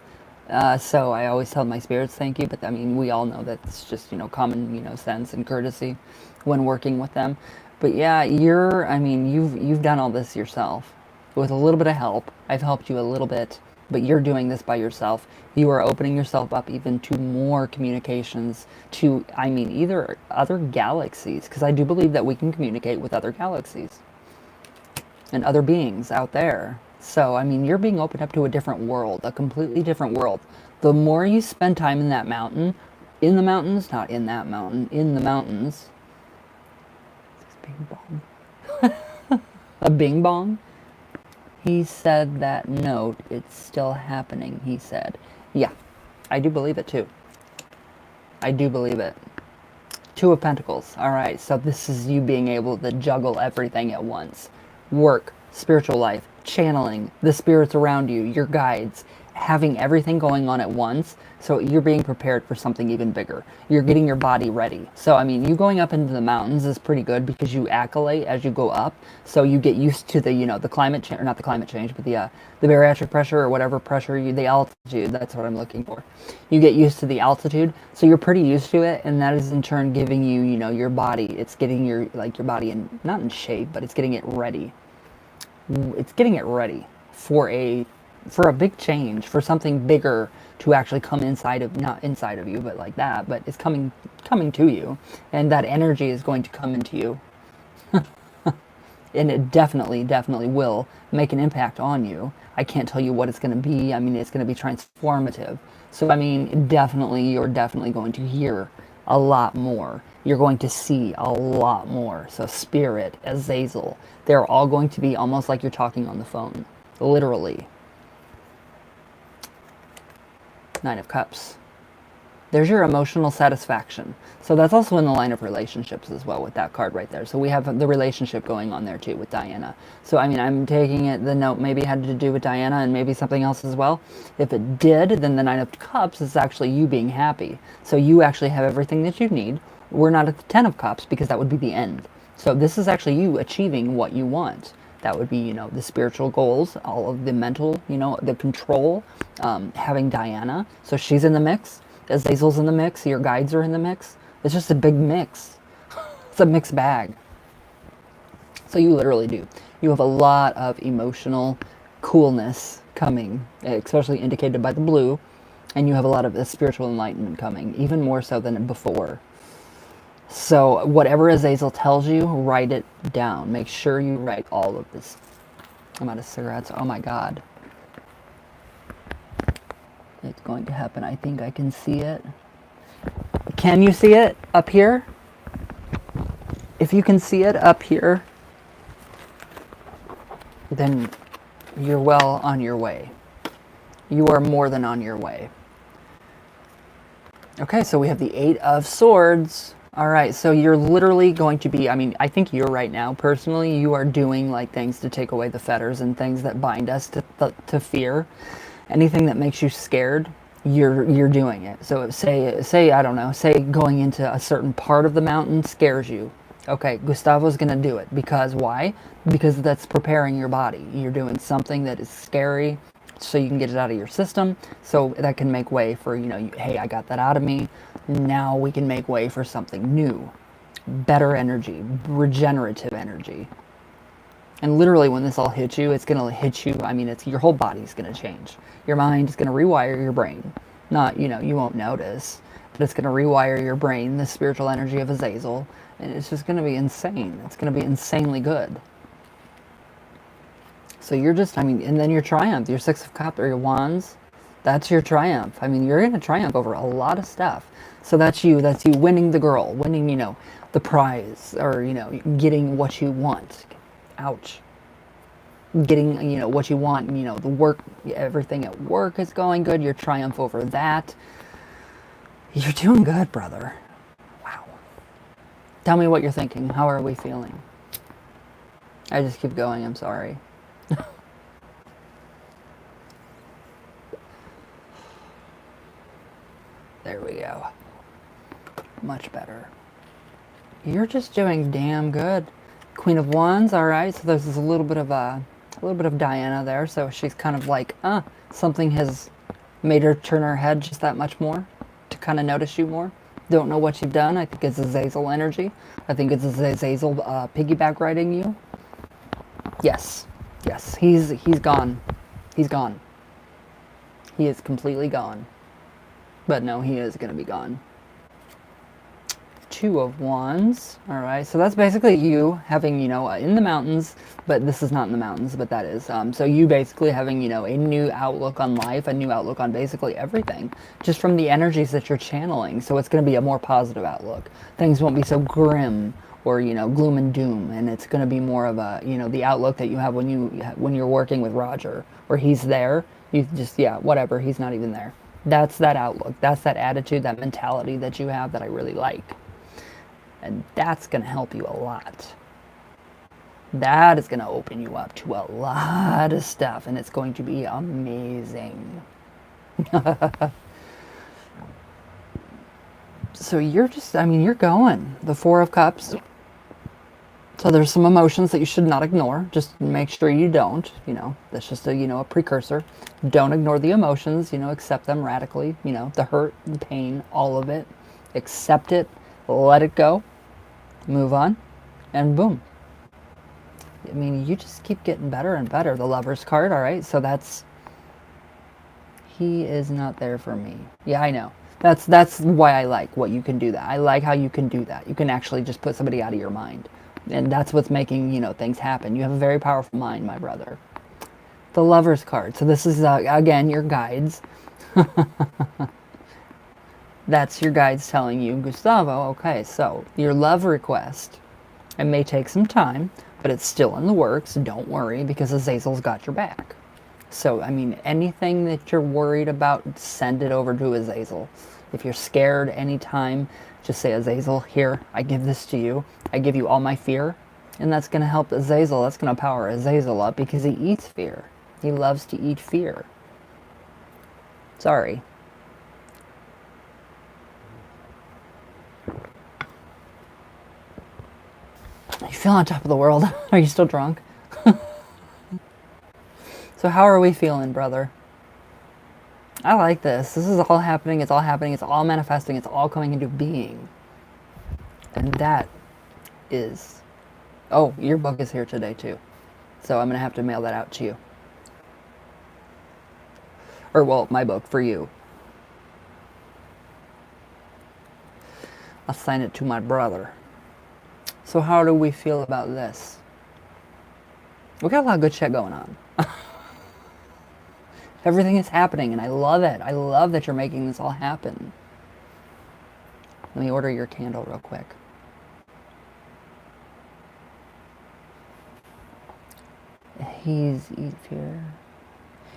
So I always tell my spirits thank you, but I mean, we all know that it's just, common, sense and courtesy when working with them. But yeah, you've done all this yourself with a little bit of help. I've helped you a little bit, but you're doing this by yourself. You are opening yourself up even to more communications to, either other galaxies, because I do believe that we can communicate with other galaxies and other beings out there. So, you're being opened up to a different world, a completely different world. The more you spend time in that mountain, in the mountains, not in that mountain, in the mountains. Bing bong. A bing bong? He said that note, it's still happening, he said. Yeah, I do believe it too. I do believe it. Two of Pentacles. Alright, so this is you being able to juggle everything at once. Work, spiritual life, channeling, the spirits around you, your guides, having everything going on at once. So you're being prepared for something even bigger. You're getting your body ready. So, you going up into the mountains is pretty good because you accolate as you go up. So you get used to the, the climate change, or not the climate change, but the barometric pressure or whatever pressure, the altitude, that's what I'm looking for. You get used to the altitude. So you're pretty used to it. And that is in turn giving you, your body, it's getting your body in, not in shape, but it's getting it ready. It's getting it ready for a big change, for something bigger to actually come not inside of you, but like that, but it's coming to you, and that energy is going to come into you. And it definitely will make an impact on you. I can't tell you what it's going to be. It's going to be transformative. So, you're definitely going to hear a lot more. You're going to see a lot more. So Spirit, Azazel, they're all going to be almost like you're talking on the phone. Literally. Nine of Cups. There's your emotional satisfaction. So that's also in the line of relationships as well with that card right there. So we have the relationship going on there too with Diana. So I mean, I'm taking it, the note maybe had to do with Diana and maybe something else as well. If it did, then the Nine of Cups is actually you being happy. So you actually have everything that you need. We're not at the Ten of Cups because that would be the end. So this is actually you achieving what you want. That would be, you know, the spiritual goals, all of the mental, you know, the control, having Diana. So she's in the mix. Azazel's in the mix. Your guides are in the mix. It's just a big mix. It's a mixed bag. So you literally do. You have a lot of emotional coolness coming, especially indicated by the blue. And you have a lot of spiritual enlightenment coming, even more so than before. So whatever Azazel tells you, write it down. Make sure you write all of this. I'm out of cigarettes. Oh my God. It's going to happen. I think I can see it. Can you see it up here? If you can see it up here, then you're well on your way. You are more than on your way. Okay, so we have the Eight of Swords. All right, so you're literally going to be, I mean, I think you're right now, personally, you are doing like things to take away the fetters and things that bind us to fear. Anything that makes you scared, you're doing it. So say I don't know, say going into a certain part of the mountain scares you. Okay, Gustavo's going to do it. Because why? Because that's preparing your body. You're doing something that is scary so you can get it out of your system. So that can make way for, you know, hey, I got that out of me. Now we can make way for something new. Better energy, regenerative energy. And literally when this all hits you, it's going to hit you. I mean, it's your whole body's going to change. Your mind is going to rewire your brain. Not, you know, you won't notice, but it's going to rewire your brain, the spiritual energy of Azazel. And it's just going to be insane. It's going to be insanely good. So you're just, I mean, and then your triumph, your Six of Cups or your Wands, that's your triumph. I mean, you're going to triumph over a lot of stuff. So that's you winning the girl, winning, you know, the prize, or, you know, getting what you want. Ouch. Getting, you know, what you want, you know, the work, everything at work is going good. Your triumph over that. You're doing good, brother. Wow. Tell me what you're thinking. How are we feeling? I just keep going. I'm sorry. There we go. Much better. You're just doing damn good. Queen of Wands, all right. So there's a little bit of Diana there. So she's kind of like, something has made her turn her head just that much more to kind of notice you more. Don't know what you've done. I think it's Azazel energy. I think it's Azazel piggyback riding you. Yes, yes. He's gone. He's gone. He is completely gone. But no, he is going to be gone. Two of Wands. All right, so that's basically you having, you know, in the mountains, but this is not in the mountains, but that is. So you basically having, you know, a new outlook on life, a new outlook on basically everything, just from the energies that you're channeling. So it's going to be a more positive outlook. Things won't be so grim or, you know, gloom and doom, and it's going to be more of a, you know, the outlook that you have when you're working with Roger, where he's there. You just, yeah, whatever. He's not even there. That's that outlook. That's that attitude, that mentality that you have that I really like. And that's going to help you a lot. That is going to open you up to a lot of stuff, and it's going to be amazing. So you're just, I mean, you're going. The Four of Cups. So there's some emotions that you should not ignore. Just make sure you don't, you know, that's just a, you know, a precursor. Don't ignore the emotions, you know, accept them radically, you know, the hurt, the pain, all of it. Accept it, let it go, move on, and boom. I mean, you just keep getting better and better. The Lover's card, all right? So that's, he is not there for me. Yeah, I know. That's why I like what you can do that. I like how you can do that. You can actually just put somebody out of your mind. And that's what's making, you know, things happen. You have a very powerful mind, my brother. The Lover's card. So this is, again, your guides. That's your guides telling you, Gustavo, okay, so your love request, it may take some time, but it's still in the works. Don't worry, because Azazel's got your back. So, I mean, anything that you're worried about, send it over to Azazel. If you're scared anytime, just say, Azazel, here, I give this to you. I give you all my fear. And that's going to help Azazel. That's going to power Azazel up because he eats fear. He loves to eat fear. Sorry. You feel on top of the world. Are you still drunk? So how are we feeling, brother? I like this. This is all happening. It's all happening. It's all manifesting. It's all coming into being. And that is... Oh, your book is here today, too. So I'm going to have to mail that out to you. Or, well, my book for you. I'll sign it to my brother. So how do we feel about this? We got a lot of good shit going on. Everything is happening, and I love it. I love that you're making this all happen. Let me order your candle real quick. He's eat fear.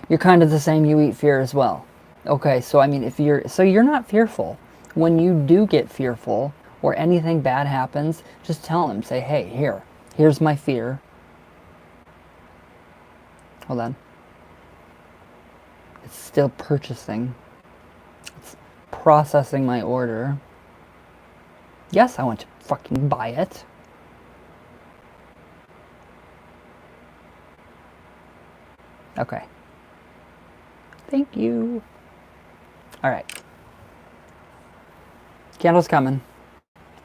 You're kind of the same. You eat fear as well. Okay, so I mean, if you're not fearful. When you do get fearful or anything bad happens, just tell him. Say, hey, here's my fear. Hold on. It's still purchasing. It's processing my order. Yes, I want to fucking buy it. Okay. Thank you. All right. Candle's coming.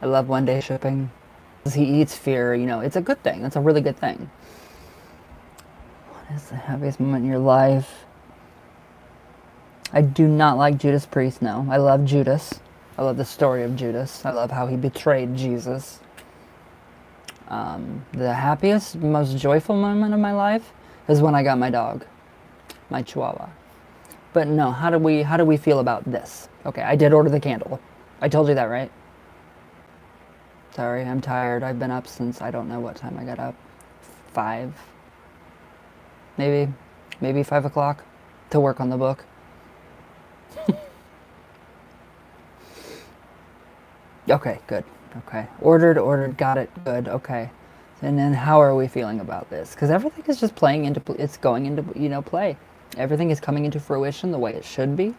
I love one-day shipping. He eats fear, you know, it's a good thing. It's a really good thing. What is the happiest moment in your life? I do not like Judas Priest, no. I love Judas. I love the story of Judas. I love how he betrayed Jesus. The happiest, most joyful moment of my life is when I got my dog, my Chihuahua. But no, how do we feel about this? Okay, I did order the candle. I told you that, right? Sorry, I'm tired. I've been up since I don't know what time I got up. 5. Maybe 5 o'clock to work on the book. Okay, good. Okay. Ordered, got it, good, okay. And then how are we feeling about this? Because everything is just playing into, it's going into, you know, play. Everything is coming into fruition the way it should be.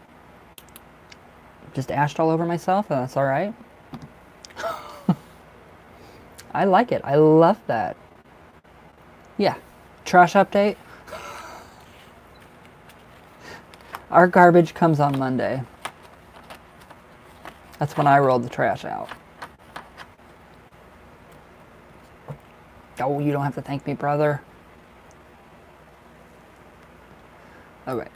Just ashed all over myself, and that's all right. I like it. I love that. Yeah. Trash update. Our garbage comes on Monday. That's when I rolled the trash out. Oh, you don't have to thank me, brother. All right.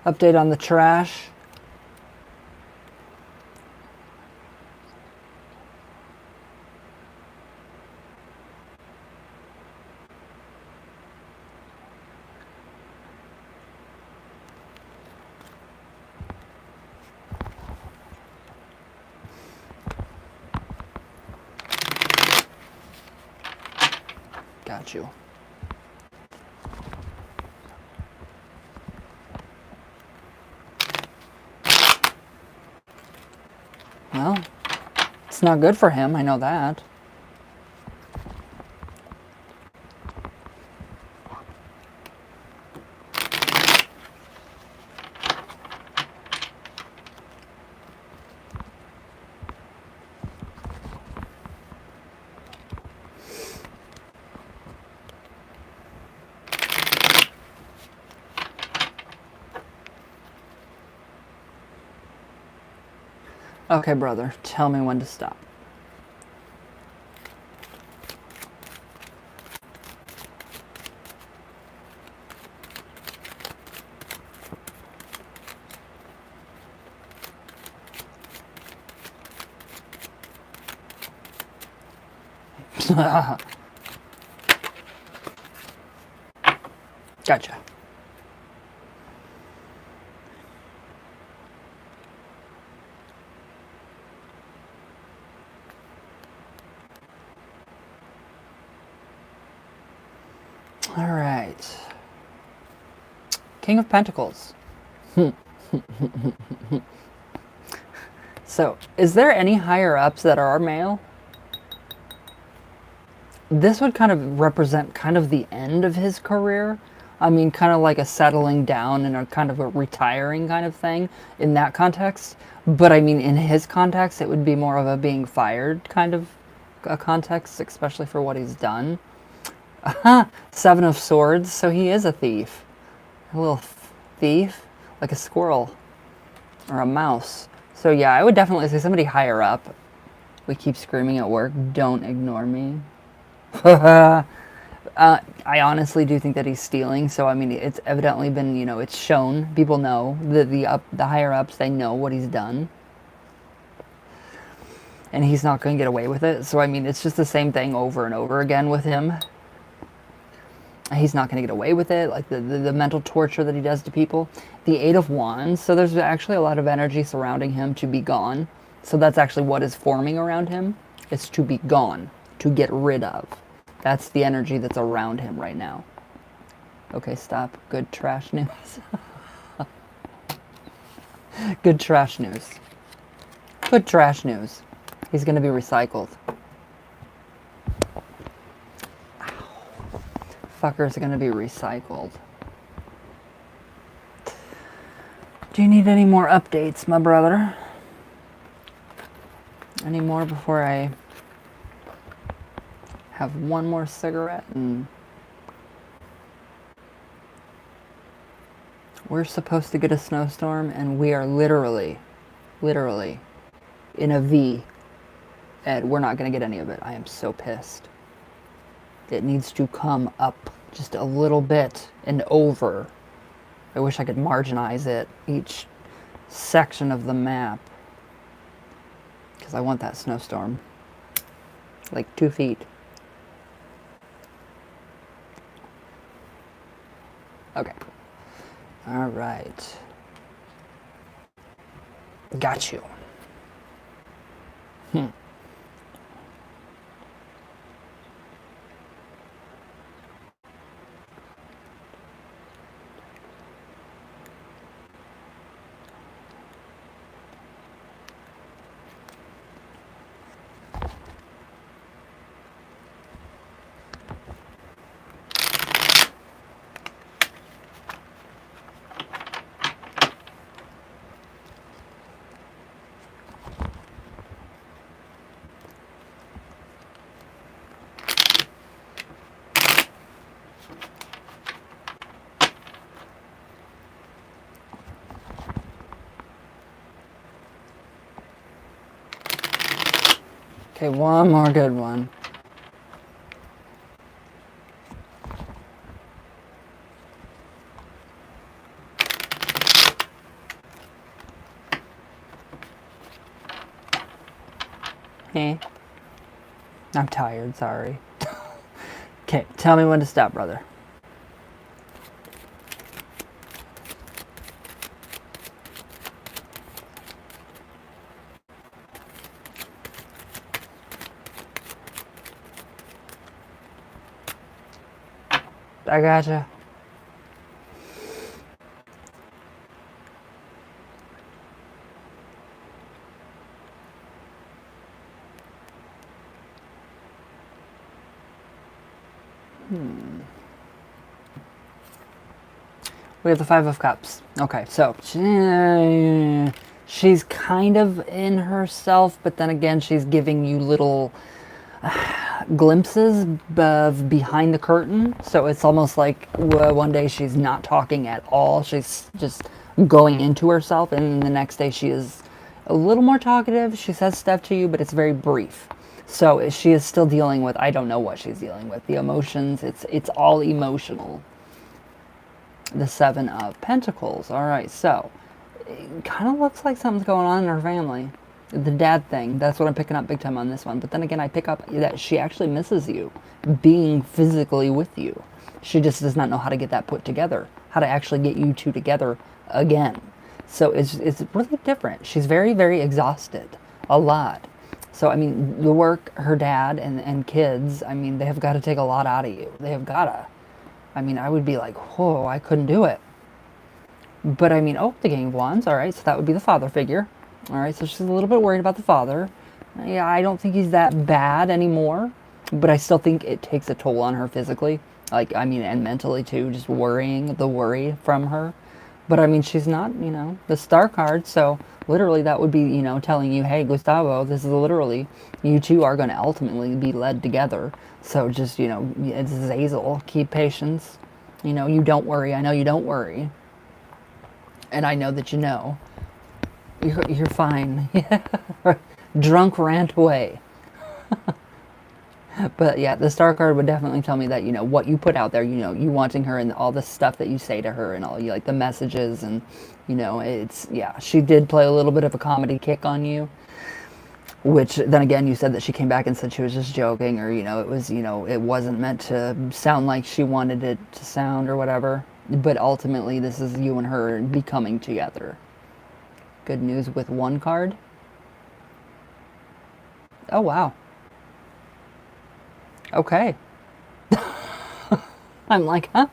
Update on the trash. Got you. Well, it's not good for him, I know that. Okay, brother, tell me when to stop. Gotcha. All right. King of Pentacles. So, is there any higher ups that are male? This would kind of represent kind of the end of his career. I mean, kind of like a settling down and a kind of a retiring kind of thing in that context. But I mean, in his context, it would be more of a being fired kind of a context, especially for what he's done. Seven of Swords, so he is a thief. A little thief, like a squirrel or a mouse. So yeah, I would definitely say somebody higher up. We keep screaming at work, don't ignore me. I honestly do think that he's stealing. So I mean, it's evidently been, you know, it's shown. People know the higher ups. They know what he's done, and he's not going to get away with it. So I mean, it's just the same thing over and over again with him. He's not going to get away with it, like the mental torture that he does to people. The Eight of Wands, so there's actually a lot of energy surrounding him to be gone. So that's actually what is forming around him. It's to be gone, to get rid of. That's the energy that's around him right now. Okay, stop. Good trash news. Good trash news. Good trash news. He's going to be recycled. Fucker's going to be recycled. Do you need any more updates, my brother? Any more before I have one more cigarette? And we're supposed to get a snowstorm, and we are literally in a V, and we're not going to get any of it. I am so pissed. It needs to come up just a little bit and over. I wish I could marginize it, each section of the map, because I want that snowstorm. Like 2 feet. Okay. All right. Got you. Okay, one more good one. Hey. I'm tired, sorry. Okay, tell me when to stop, brother. I gotcha. We have the Five of Cups. Okay, so she's kind of in herself, but then again, she's giving you little glimpses of behind the curtain. So it's almost like one day she's not talking at all. She's just going into herself, and then the next day she is a little more talkative. She says stuff to you, but it's very brief. So she is still dealing with, I don't know what she's dealing with. The emotions, it's all emotional. The Seven of Pentacles. All right, so it kind of looks like something's going on in her family. The dad thing, that's what I'm picking up big time on this one. But then again, I pick up that she actually misses you, being physically with you. She just does not know how to get that put together, how to actually get you two together again. So it's really different. She's very, very exhausted, a lot. So, I mean, the work, her dad, and kids, I mean, they have got to take a lot out of you. They have got to. I mean, I would be like, whoa, I couldn't do it. But I mean, oh, the King of Wands. All right, so that would be the father figure. All right, so she's a little bit worried about the father. Yeah, I don't think he's that bad anymore, but I still think it takes a toll on her physically. Like, I mean, and mentally too, just worrying, the worry from her. But I mean, she's not, the star card, so literally that would be, telling you, hey, Gustavo, this is literally, you two are going to ultimately be led together. So just, it's Zazel, keep patience. You don't worry. I know you don't worry. And I know that you know. You're fine. Drunk rant away. But yeah, the star card would definitely tell me that, what you put out there, you wanting her and all the stuff that you say to her and all you like the messages and, it's, yeah, she did play a little bit of a comedy kick on you, which then again, you said that she came back and said she was just joking or, it was, it wasn't meant to sound like she wanted it to sound or whatever. But ultimately, this is you and her becoming together. Good news with one card. Oh, wow. Okay. I'm like, huh?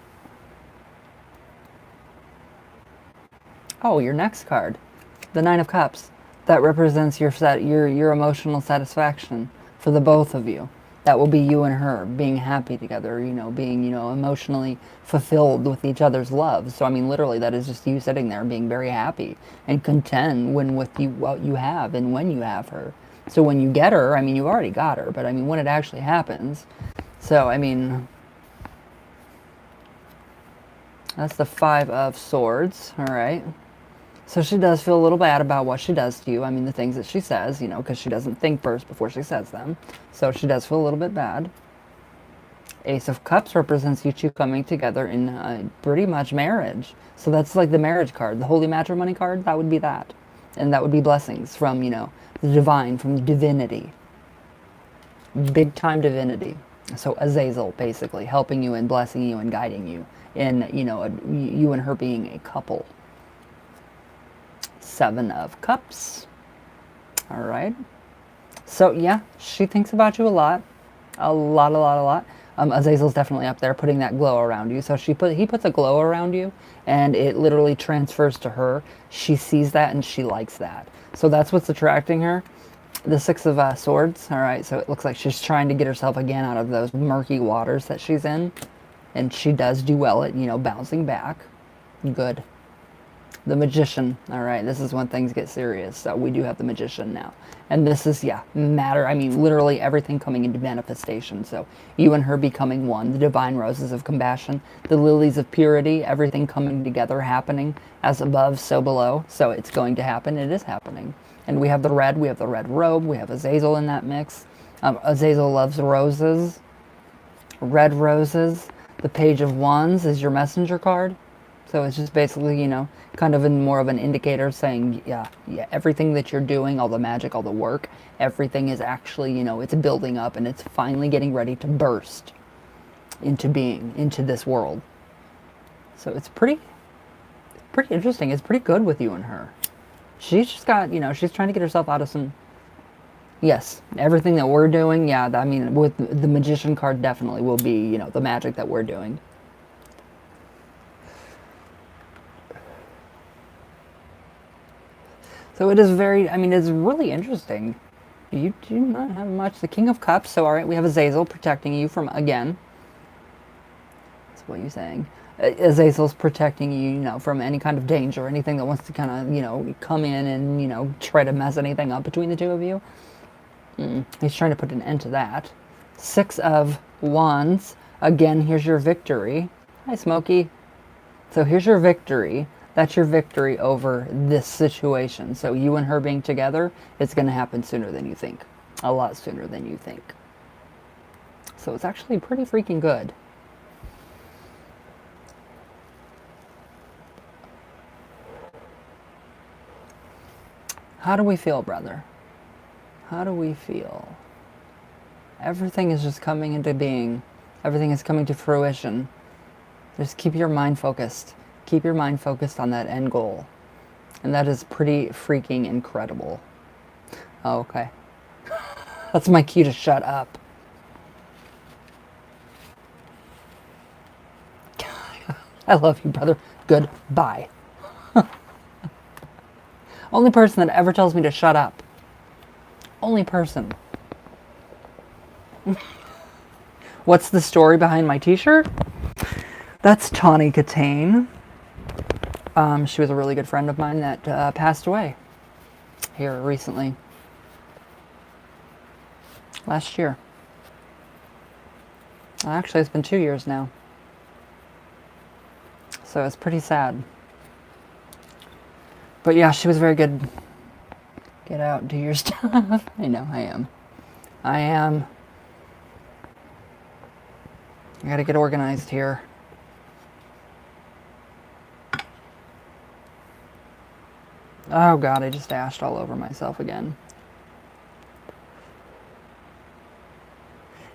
Oh, your next card. The Nine of Cups. That represents your emotional satisfaction for the both of you. That will be you and her being happy together, being, emotionally fulfilled with each other's love. So, I mean, literally, that is just you sitting there being very happy and content with what you have and when you have her. So when you get her, I mean, you already got her, but I mean, when it actually happens. So, I mean, that's the Five of Swords, all right? So she does feel a little bad about what she does to you. I mean, the things that she says, because she doesn't think first before she says them. So she does feel a little bit bad. Ace of Cups represents you two coming together in pretty much marriage. So that's like the marriage card. The Holy Matrimony card, that would be that. And that would be blessings from, the divine, from divinity. Big time divinity. So Azazel, basically, helping you and blessing you and guiding you in, you and her being a couple. Seven of Cups. All right. So yeah, she thinks about you a lot. A lot. Azazel's definitely up there putting that glow around you. So he puts a glow around you and it literally transfers to her. She sees that and she likes that. So that's what's attracting her. The Six of Swords. All right. So it looks like she's trying to get herself again out of those murky waters that she's in. And she does do well at, bouncing back. Good. The Magician. All right, this is when things get serious. So we do have the Magician now. And this is, yeah, matter. I mean, literally everything coming into manifestation. So you and her becoming one. The Divine Roses of Compassion. The Lilies of Purity. Everything coming together, happening. As above, so below. So it's going to happen. It is happening. And we have the red. We have the red robe. We have Azazel in that mix. Azazel loves roses. Red roses. The Page of Wands is your messenger card. So it's just basically, kind of more of an indicator saying, yeah, everything that you're doing, all the magic, all the work, everything is actually, it's building up and it's finally getting ready to burst into being, into this world. So it's pretty interesting. It's pretty good with you and her. She's just got, she's trying to get herself out of some, yes, everything that we're doing, yeah, I mean, with the Magician card definitely will be, the magic that we're doing. So it is very, I mean, it's really interesting. You do not have much. The King of Cups, so all right, we have Azazel protecting you from, again. That's what you're saying. Azazel's protecting you, from any kind of danger, anything that wants to kind of, come in and, try to mess anything up between the two of you. He's trying to put an end to that. Six of Wands. Again, here's your victory. Hi, Smokey. So here's your victory. That's your victory over this situation. So you and her being together, it's going to happen sooner than you think. A lot sooner than you think. So it's actually pretty freaking good. How do we feel, brother? How do we feel? Everything is just coming into being. Everything is coming to fruition. Just keep your mind focused. Keep your mind focused on that end goal. And that is pretty freaking incredible. Oh, okay. That's my cue to shut up. I love you, brother. Goodbye. Only person that ever tells me to shut up. Only person. What's the story behind my t-shirt? That's Tawny Katane. She was a really good friend of mine that passed away here recently. Last year. Actually, it's been 2 years now. So it's pretty sad. But yeah, she was very good. Get out and do your stuff. I know, I am. I gotta get organized here. Oh god, I just dashed all over myself again.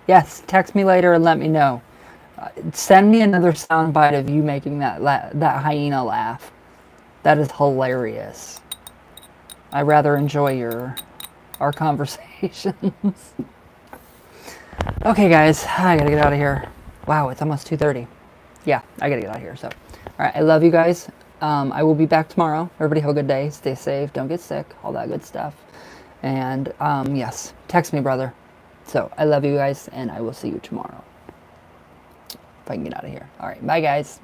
Yes, text me later and let me know. Send me another soundbite of you making that hyena laugh. That is hilarious. I rather enjoy our conversations. Okay, guys, I gotta get out of here. Wow, it's almost 2:30. Yeah, I gotta get out of here. So, all right, I love you guys. I will be back tomorrow. Everybody have a good day. Stay safe. Don't get sick. All that good stuff. And yes, text me, brother. So I love you guys, and I will see you tomorrow. If I can get out of here. All right, bye, guys.